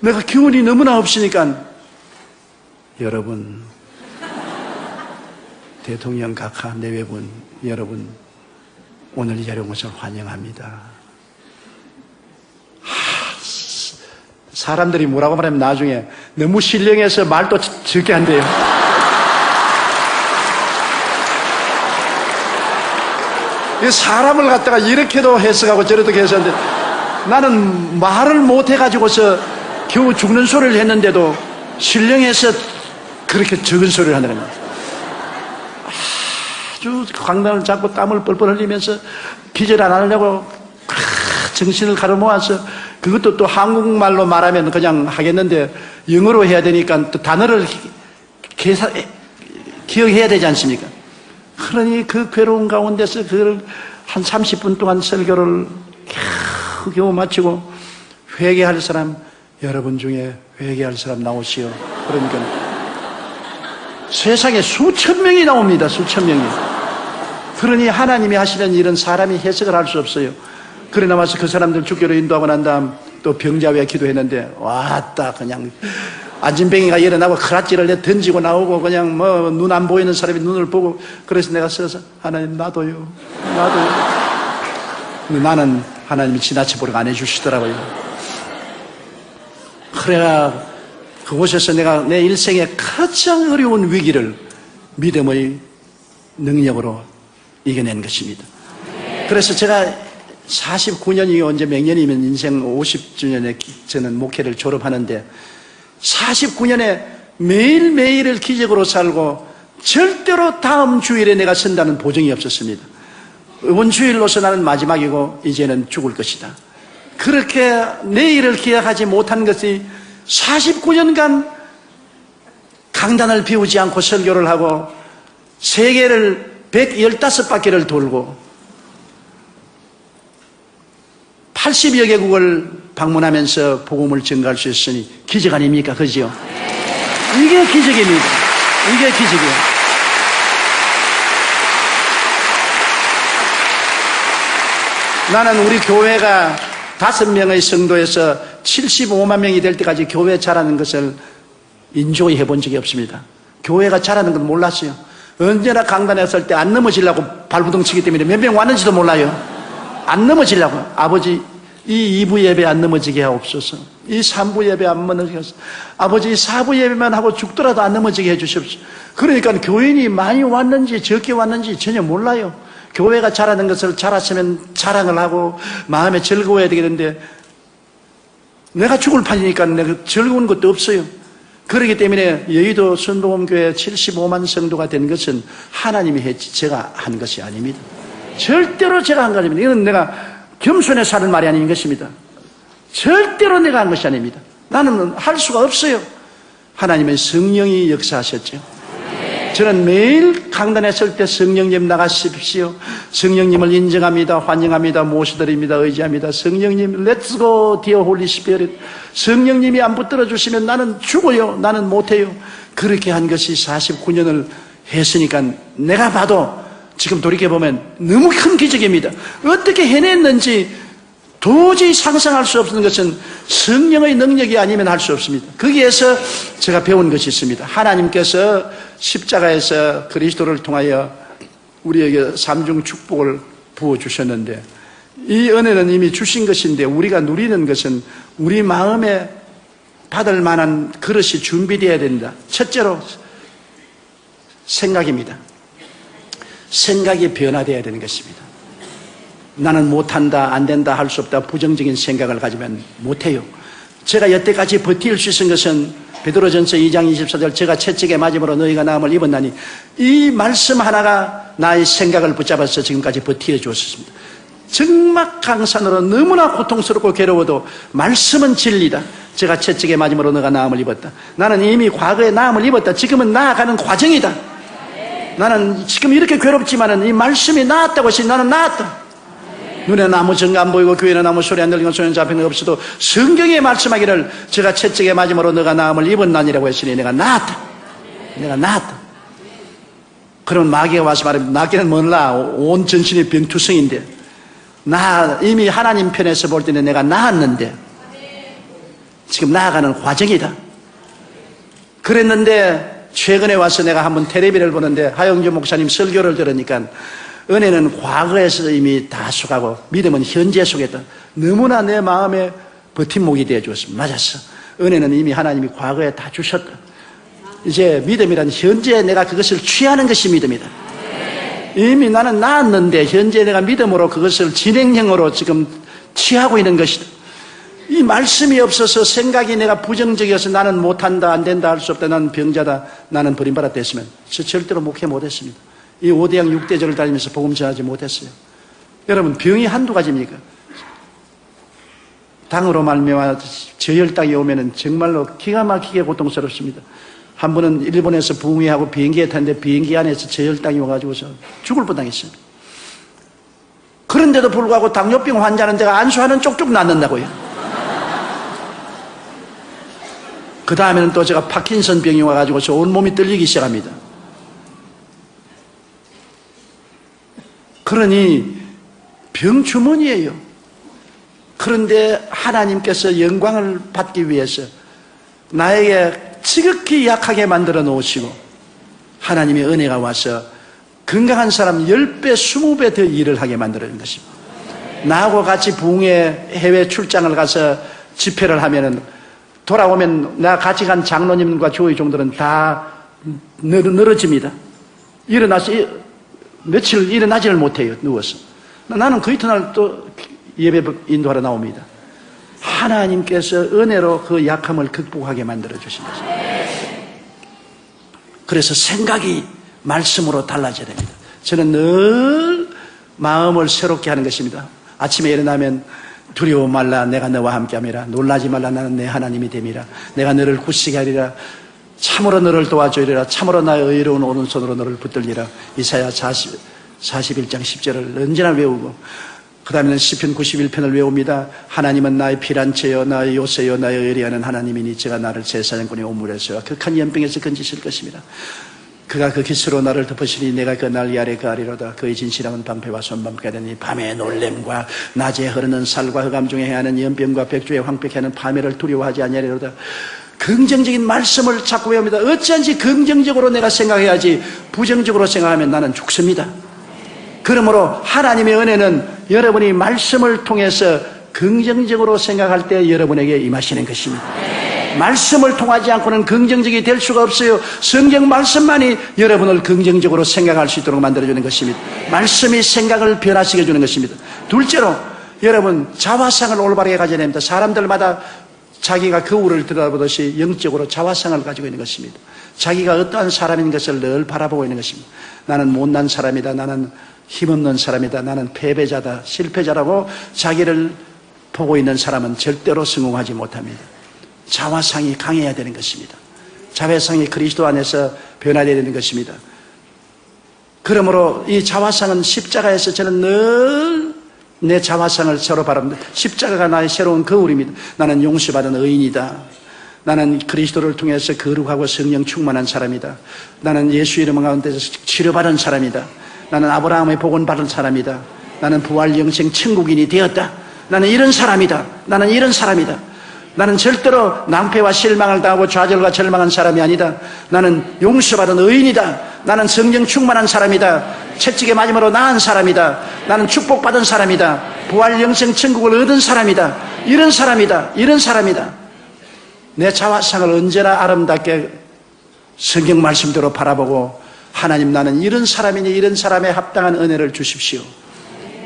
내가 기운이 너무나 없으니까 여러분 대통령 각하 내외분 여러분 오늘 이 자리에 온 것을 환영합니다. 사람들이 뭐라고 말하면 나중에 너무 신령해서 말도 적게 한대요. 사람을 갖다가 이렇게도 해석하고 저렇게 해석하는데 나는 말을 못해가지고서 겨우 죽는 소리를 했는데도 신령해서 그렇게 적은 소리를 한다는 거예요. 아주 강단을 잡고 땀을 뻘뻘 흘리면서 기절 안 하려고 정신을 가로모아서 그것도 또 한국말로 말하면 그냥 하겠는데 영어로 해야 되니까 또 단어를 기억해야 되지 않습니까? 그러니 그 괴로운 가운데서 그걸 한 30분 동안 설교를 겨우 마치고 회개할 사람 여러분 중에 회개할 사람 나오시오. 그러니까 세상에 수천 명이 나옵니다. 수천 명이. 그러니 하나님이 하시는 일은 사람이 해석을 할 수 없어요. 그래 나와서 그 사람들 주교로 인도하고 난 다음 또 병자 위에 기도했는데 왔다 그냥 안진뱅이가 일어나고 크라찌를 내 던지고 나오고 그냥 뭐 눈 안 보이는 사람이 눈을 보고 그래서 내가 서서 하나님 나도요. 근데 나는 하나님이 지나쳐 보려고 안 해주시더라고요. 그래야 그곳에서 내가 내 일생의 가장 어려운 위기를 믿음의 능력으로 이겨낸 것입니다. 그래서 제가 49년이 언제 몇 년이면 인생 50주년에 저는 목회를 졸업하는데 49년에 매일매일을 기적으로 살고 절대로 다음 주일에 내가 선다는 보증이 없었습니다. 원주일로서 나는 마지막이고 이제는 죽을 것이다. 그렇게 내일을 기약하지 못한 것이 49년간 강단을 비우지 않고 설교를 하고 세계를 115바퀴를 돌고 80여 개국을 방문하면서 복음을 전가할 수 있으니 기적 아닙니까? 그죠? 이게 기적입니다. 이게 기적이에요. 나는 우리 교회가 5명의 성도에서 75만 명이 될 때까지 교회 자라는 것을 인조히 해본 적이 없습니다. 교회가 자라는 건 몰랐어요. 언제나 강단에 설 때 안 넘어지려고 발부둥 치기 때문에 몇 명 왔는지도 몰라요. 안 넘어지려고. 아버지 이 2부 예배 안 넘어지게 하옵소서. 이 3부 예배 안 넘어지게 하옵소서. 아버지 4부 예배만 하고 죽더라도 안 넘어지게 해주십시오. 그러니까 교인이 많이 왔는지 적게 왔는지 전혀 몰라요. 교회가 자라는 것을 자랐으면 자랑을 하고 마음에 즐거워야 되겠는데 내가 죽을 판이니까 내가 즐거운 것도 없어요. 그렇기 때문에 여의도 순복음교회 75만 성도가 된 것은 하나님이 했지 제가 한 것이 아닙니다. 절대로 제가 한 것이 아닙니다. 이건 내가 겸손해서 하는 말이 아닌 것입니다. 절대로 내가 한 것이 아닙니다. 나는 할 수가 없어요. 하나님의 성령이 역사하셨죠. 저는 매일 강단에 설 때 성령님 나가십시오. 성령님을 인정합니다. 환영합니다. 모셔드립니다. 의지합니다. 성령님 Let's go dear Holy Spirit. 성령님이 안 붙들어 주시면 나는 죽어요. 나는 못해요. 그렇게 한 것이 49년을 했으니까 내가 봐도 지금 돌이켜보면 너무 큰 기적입니다. 어떻게 해냈는지 도저히 상상할 수 없는 것은 성령의 능력이 아니면 할 수 없습니다. 거기에서 제가 배운 것이 있습니다. 하나님께서 십자가에서 그리스도를 통하여 우리에게 삼중 축복을 부어주셨는데 이 은혜는 이미 주신 것인데 우리가 누리는 것은 우리 마음에 받을 만한 그릇이 준비되어야 된다. 첫째로 생각입니다. 생각이 변화되어야 되는 것입니다. 나는 못한다, 안 된다, 할 수 없다, 부정적인 생각을 가지면 못해요. 제가 여태까지 버틸 수 있은 것은 베드로전서 2장 24절 제가 채찍에 맞음으로 너희가 나음을 입었나니 이 말씀 하나가 나의 생각을 붙잡아서 지금까지 버티어 주었습니다. 적막강산으로 너무나 고통스럽고 괴로워도 말씀은 진리다. 제가 채찍에 맞음으로 너가 나음을 입었다. 나는 이미 과거에 나음을 입었다. 지금은 나아가는 과정이다. 나는 지금 이렇게 괴롭지만은 이 말씀이 나았다고 해서 나는 나았다. 눈에는 아무 증거 안 보이고 귀에는 아무 소리 안 들리고 손에 잡히는 것 없어도 성경에 말씀하기를 제가 채찍에 맞음으로 너가 나음을 입었나니라고 했으니 내가 나았다. 내가 나았다. 그러면 마귀가 와서 말하면 나기는 몰라. 온 전신이 병투성인데 나 이미 하나님 편에서 볼 때는 내가 나았는데 지금 나아가는 과정이다. 그랬는데 최근에 와서 내가 한번 텔레비를 보는데 하영주 목사님 설교를 들으니까 은혜는 과거에서 이미 다 속하고 믿음은 현재 속에다. 너무나 내 마음에 버팀목이 되어 주었습니다. 맞았어. 은혜는 이미 하나님이 과거에 다 주셨다. 이제 믿음이란 현재 내가 그것을 취하는 것이 믿음이다. 이미 나는 나았는데 현재 내가 믿음으로 그것을 진행형으로 지금 취하고 있는 것이다. 이 말씀이 없어서 생각이 내가 부정적이어서 나는 못한다, 안 된다, 할 수 없다, 나는 병자다, 나는 버림받았다 했으면 저 절대로 목회 못했습니다. 이 5대양 6대절을 다니면서 복음 전하지 못했어요. 여러분 병이 한두 가지입니까? 당으로 말미암아 저혈당이 오면은 정말로 기가 막히게 고통스럽습니다. 한 번은 일본에서 부흥회하고 비행기에 탔는데 비행기 안에서 저혈당이 와가지고서 죽을 뻔당했어요. 그런데도 불구하고 당뇨병 환자는 내가 안수하는 쪽쪽 낫는다고요. 그 다음에는 또 제가 파킨슨 병이 와가지고 저 온몸이 떨리기 시작합니다. 그러니 병주머니예요. 그런데 하나님께서 영광을 받기 위해서 나에게 지극히 약하게 만들어 놓으시고 하나님의 은혜가 와서 건강한 사람 10배, 20배 더 일을 하게 만들어 놓은 것입니다. 나하고 같이 부흥회 해외 출장을 가서 집회를 하면은 돌아오면 나 같이 간 장로님과 교회 종들은 다 늘어집니다. 일어나서 며칠 일어나지를 못해요. 누워서. 나는 그 이튿날 또 예배 인도하러 나옵니다. 하나님께서 은혜로 그 약함을 극복하게 만들어 주신 것입니다. 그래서 생각이 말씀으로 달라져야 됩니다. 저는 늘 마음을 새롭게 하는 것입니다. 아침에 일어나면 두려워 말라 내가 너와 함께함이라. 놀라지 말라 나는 내 하나님이 됨이라. 내가 너를 굳세게 하리라. 참으로 너를 도와주리라. 참으로 나의 의로운 오른손으로 너를 붙들리라. 이사야 41장 10절을 언제나 외우고 그 다음에는 시편 91편을 외웁니다. 하나님은 나의 피난처여 나의 요새여 나의 의리하는 하나님이니 제가 나를 새 사냥꾼의 오물에서와 극한 연병에서 건지실 것입니다. 그가 그 깃으로 나를 덮으시니 내가 그 난리 아래 가리로다. 그의 진실함은 방패와 손방패가 되니 밤의 놀램과 낮에 흐르는 살과 흑암 중에 해하는 연병과 백주에 황폐케 하는 파멸을 두려워하지 아니하리로다. 긍정적인 말씀을 자꾸 외웁니다. 어찌한지 긍정적으로 내가 생각해야지 부정적으로 생각하면 나는 죽습니다. 그러므로 하나님의 은혜는 여러분이 말씀을 통해서 긍정적으로 생각할 때 여러분에게 임하시는 것입니다. 말씀을 통하지 않고는 긍정적이 될 수가 없어요. 성경 말씀만이 여러분을 긍정적으로 생각할 수 있도록 만들어주는 것입니다. 말씀이 생각을 변화시켜 주는 것입니다. 둘째로 여러분 자화상을 올바르게 가져야 됩니다. 사람들마다 자기가 거울을 들여다보듯이 영적으로 자화상을 가지고 있는 것입니다. 자기가 어떠한 사람인 것을 늘 바라보고 있는 것입니다. 나는 못난 사람이다. 나는 힘없는 사람이다. 나는 패배자다. 실패자라고 자기를 보고 있는 사람은 절대로 성공하지 못합니다. 자화상이 강해야 되는 것입니다. 자화상이 그리스도 안에서 변화되어야 되는 것입니다. 그러므로 이 자화상은 십자가에서 저는 늘 내 자화상을 서로 바랍니다. 십자가가 나의 새로운 거울입니다. 나는 용서받은 의인이다. 나는 그리스도를 통해서 거룩하고 성령 충만한 사람이다. 나는 예수 이름 가운데서 치료받은 사람이다. 나는 아브라함의 복은 받은 사람이다. 나는 부활 영생 천국인이 되었다. 나는 이런 사람이다. 나는 이런 사람이다. 나는 절대로 낭패와 실망을 당하고 좌절과 절망한 사람이 아니다. 나는 용서받은 의인이다. 나는 성령 충만한 사람이다. 채찍에 맞음으로 나은 사람이다. 나는 축복받은 사람이다. 부활 영생 천국을 얻은 사람이다. 이런 사람이다. 이런 사람이다. 내 자화상을 언제나 아름답게 성경 말씀대로 바라보고 하나님 나는 이런 사람이니 이런 사람에 합당한 은혜를 주십시오.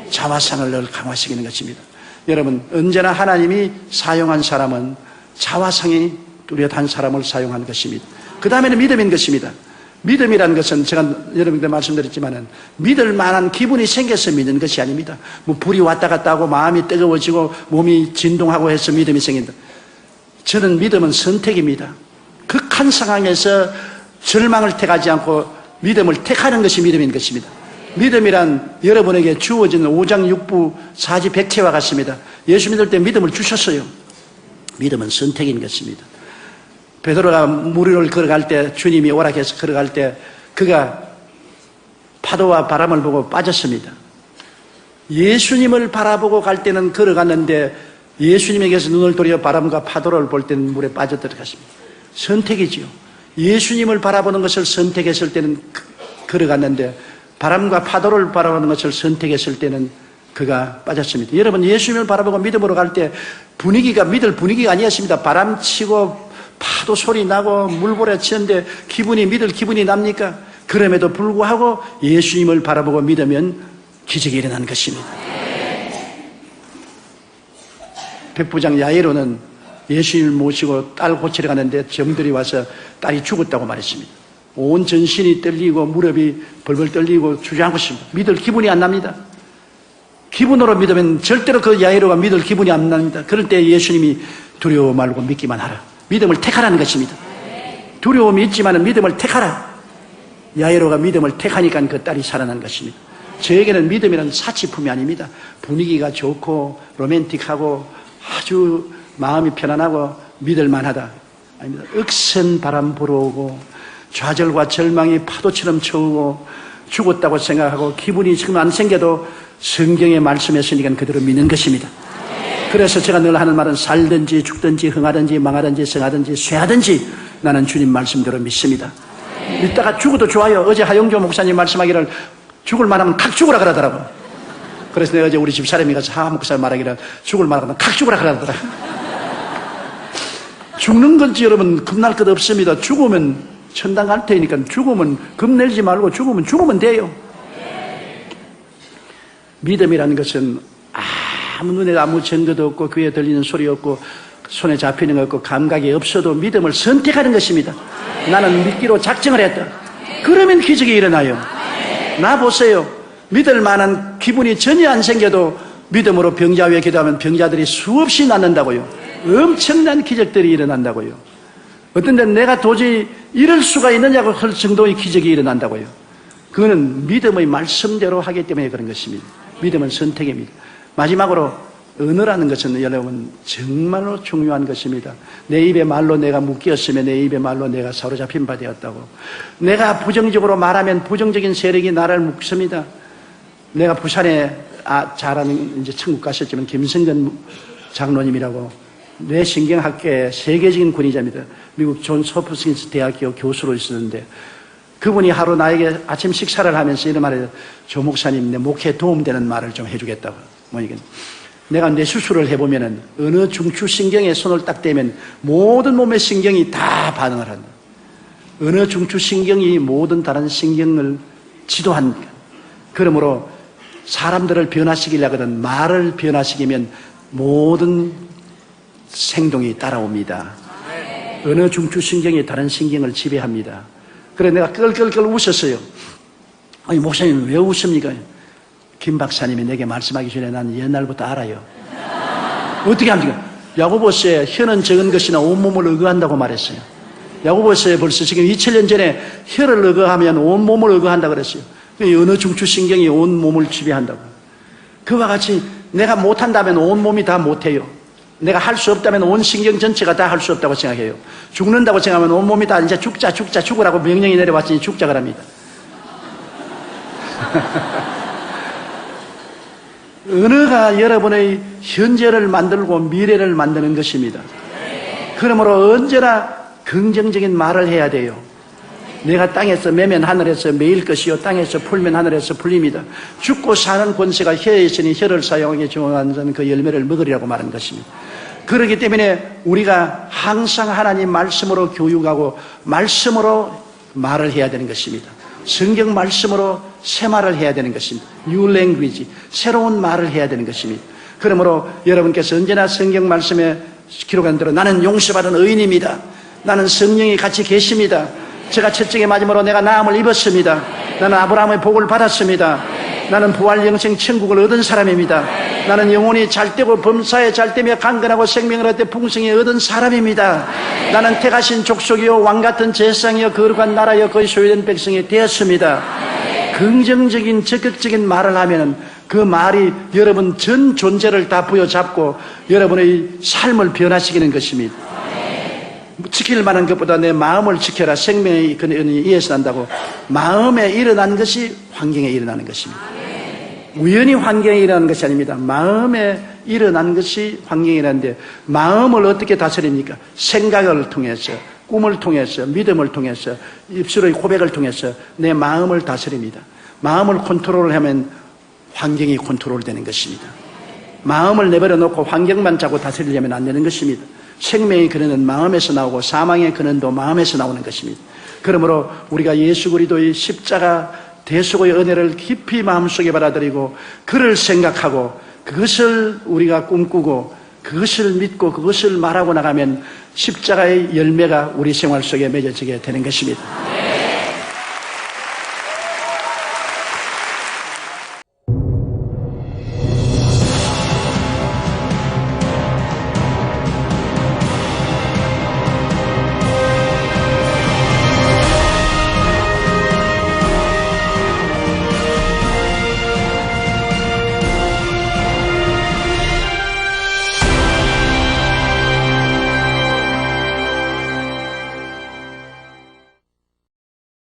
자화상을 늘 강화시키는 것입니다. 여러분 언제나 하나님이 사용한 사람은 자화상이 뚜렷한 사람을 사용하는 것입니다. 그 다음에는 믿음인 것입니다. 믿음이라는 것은 제가 여러분께 말씀드렸지만은 믿을 만한 기분이 생겨서 믿는 것이 아닙니다. 뭐 불이 왔다 갔다 하고 마음이 뜨거워지고 몸이 진동하고 해서 믿음이 생긴다. 저는 믿음은 선택입니다. 극한 상황에서 절망을 택하지 않고 믿음을 택하는 것이 믿음인 것입니다. 믿음이란 여러분에게 주어진 오장육부 사지백체와 같습니다. 예수 믿을 때 믿음을 주셨어요. 믿음은 선택인 것입니다. 베드로가 물 위를 걸어갈 때 주님이 오락해서 걸어갈 때 그가 파도와 바람을 보고 빠졌습니다. 예수님을 바라보고 갈 때는 걸어갔는데 예수님에게서 눈을 돌려 바람과 파도를 볼 때는 물에 빠져들어갔습니다. 선택이지요. 예수님을 바라보는 것을 선택했을 때는 걸어갔는데 바람과 파도를 바라보는 것을 선택했을 때는 그가 빠졌습니다. 여러분 예수님을 바라보고 믿음으로 갈 때 분위기가 믿을 분위기가 아니었습니다. 바람 치고 파도 소리 나고 물보라 치는데 기분이 믿을 기분이 납니까? 그럼에도 불구하고 예수님을 바라보고 믿으면 기적이 일어나는 것입니다. 백부장 야이로는 예수님을 모시고 딸 고치러 가는데 점들이 와서 딸이 죽었다고 말했습니다. 온 전신이 떨리고 무릎이 벌벌 떨리고 주저앉고 있습니다. 믿을 기분이 안 납니다. 기분으로 믿으면 절대로 그 야이로가 믿을 기분이 안 납니다. 그럴 때 예수님이 두려워 말고 믿기만 하라. 믿음을 택하라는 것입니다. 두려움이 있지만 믿음을 택하라. 야이로가 믿음을 택하니까 그 딸이 살아난 것입니다. 저에게는 믿음이란 사치품이 아닙니다. 분위기가 좋고 로맨틱하고 아주 마음이 편안하고 믿을 만하다. 아닙니다. 억센 바람 불어오고 좌절과 절망이 파도처럼 쳐오고 죽었다고 생각하고 기분이 지금 안 생겨도 성경의 말씀했으니까 그대로 믿는 것입니다. 그래서 제가 늘 하는 말은 살든지 죽든지 흥하든지 망하든지 성하든지 쇠하든지 나는 주님 말씀대로 믿습니다. 믿다가 죽어도 좋아요. 어제 하영조 목사님 말씀하기를 죽을 만하면 칵 죽으라 그러더라고. 그래서 내가 어제 우리 집 사람이 가서 하하 목사 말하기를 죽을 만하면 칵 죽으라 그러더라고. 죽는 건지 여러분 겁날 것 없습니다. 죽으면 천당 갈 테니까 죽으면 겁내지 말고 죽으면 돼요. 믿음이라는 것은 아무 눈에 아무 증거도 없고 귀에 들리는 소리 없고 손에 잡히는 거 없고 감각이 없어도 믿음을 선택하는 것입니다. 나는 믿기로 작정을 했다. 그러면 기적이 일어나요. 나 보세요. 믿을 만한 기분이 전혀 안 생겨도 믿음으로 병자 위에 기도하면 병자들이 수없이 낫는다고요. 엄청난 기적들이 일어난다고요. 어떤 데는 내가 도저히 이럴 수가 있느냐고 할 정도의 기적이 일어난다고요. 그거는 믿음의 말씀대로 하기 때문에 그런 것입니다. 믿음은 선택입니다. 마지막으로 언어라는 것은 여러분 정말로 중요한 것입니다. 내 입의 말로 내가 묶였으면 내 입의 말로 내가 사로잡힌 바 되었다고. 내가 부정적으로 말하면 부정적인 세력이 나를 묶습니다. 내가 부산에 잘하는 이제 천국 가셨지만 김성근 장로님이라고 뇌신경학계의 세계적인 권위자입니다. 미국 존 소프스킨스 대학교 교수로 있었는데 그분이 하루 나에게 아침 식사를 하면서 이런 말을 해요. 조 목사님 내 목회에 도움되는 말을 좀 해주겠다고. 뭐니까 내가 내 수술을 해보면은 어느 중추신경에 손을 딱 대면 모든 몸의 신경이 다 반응을 한다. 어느 중추신경이 모든 다른 신경을 지도한다. 그러므로 사람들을 변화시키려거든 말을 변화시키면 모든 행동이 따라옵니다. 어느 중추신경이 다른 신경을 지배합니다. 그래 내가 끌끌끌 웃었어요. 아니 목사님 왜 웃습니까? 김 박사님이 내게 말씀하기 전에 난 옛날부터 알아요. 어떻게 합니까? 야고보서에 혀는 적은 것이나 온몸을 의거한다고 말했어요. 야고보서에 벌써 지금 2000년 전에 혀를 의거하면 온몸을 의거한다고 그랬어요. 어느 중추신경이 온몸을 지배한다고. 그와 같이 내가 못한다면 온몸이 다 못해요. 내가 할 수 없다면 온 신경 전체가 다 할 수 없다고 생각해요. 죽는다고 생각하면 온몸이 다 이제 죽으라고 명령이 내려왔으니 죽자 그럽니다. 언어가 여러분의 현재를 만들고 미래를 만드는 것입니다. 그러므로 언제나 긍정적인 말을 해야 돼요. 내가 땅에서 매면 하늘에서 매일 것이요 땅에서 풀면 하늘에서 풀립니다. 죽고 사는 권세가 혀에 있으니 혀를 사용하기 좋아하는 그 열매를 먹으리라고 말한 것입니다. 그렇기 때문에 우리가 항상 하나님 말씀으로 교육하고 말씀으로 말을 해야 되는 것입니다. 성경 말씀으로 새 말을 해야 되는 것입니다. New language, 새로운 말을 해야 되는 것입니다. 그러므로 여러분께서 언제나 성경 말씀에 기록한 대로 나는 용서받은 의인입니다. 나는 성령이 같이 계십니다. 제가 첫째에 맞음으로 내가 나음을 입었습니다. 나는 아브라함의 복을 받았습니다. 나는 부활 영생 천국을 얻은 사람입니다. 나는 영혼이 잘되고 범사에 잘되며 강건하고 생명을 얻되 풍성히 얻은 사람입니다. 나는 택하신 족속이요 왕같은 제사장이요 거룩한 나라요 거의 소유된 백성이 되었습니다. 긍정적인 적극적인 말을 하면 그 말이 여러분 전 존재를 다 부여잡고 여러분의 삶을 변화시키는 것입니다. 지킬 만한 것보다 내 마음을 지켜라. 생명의 근원이 이에서 난다고. 마음에 일어난 것이 환경에 일어나는 것입니다. 우연히 환경에 일어나는 것이 아닙니다. 마음에 일어난 것이 환경에 일어나는데 마음을 어떻게 다스립니까? 생각을 통해서, 꿈을 통해서, 믿음을 통해서, 입술의 고백을 통해서 내 마음을 다스립니다. 마음을 컨트롤하면 환경이 컨트롤되는 것입니다. 마음을 내버려 놓고 환경만 자꾸 다스리려면 안 되는 것입니다. 생명의 근원은 마음에서 나오고 사망의 근원도 마음에서 나오는 것입니다. 그러므로 우리가 예수 그리스도의 십자가 대속의 은혜를 깊이 마음속에 받아들이고 그를 생각하고 그것을 우리가 꿈꾸고 그것을 믿고 그것을 말하고 나가면 십자가의 열매가 우리 생활 속에 맺어지게 되는 것입니다.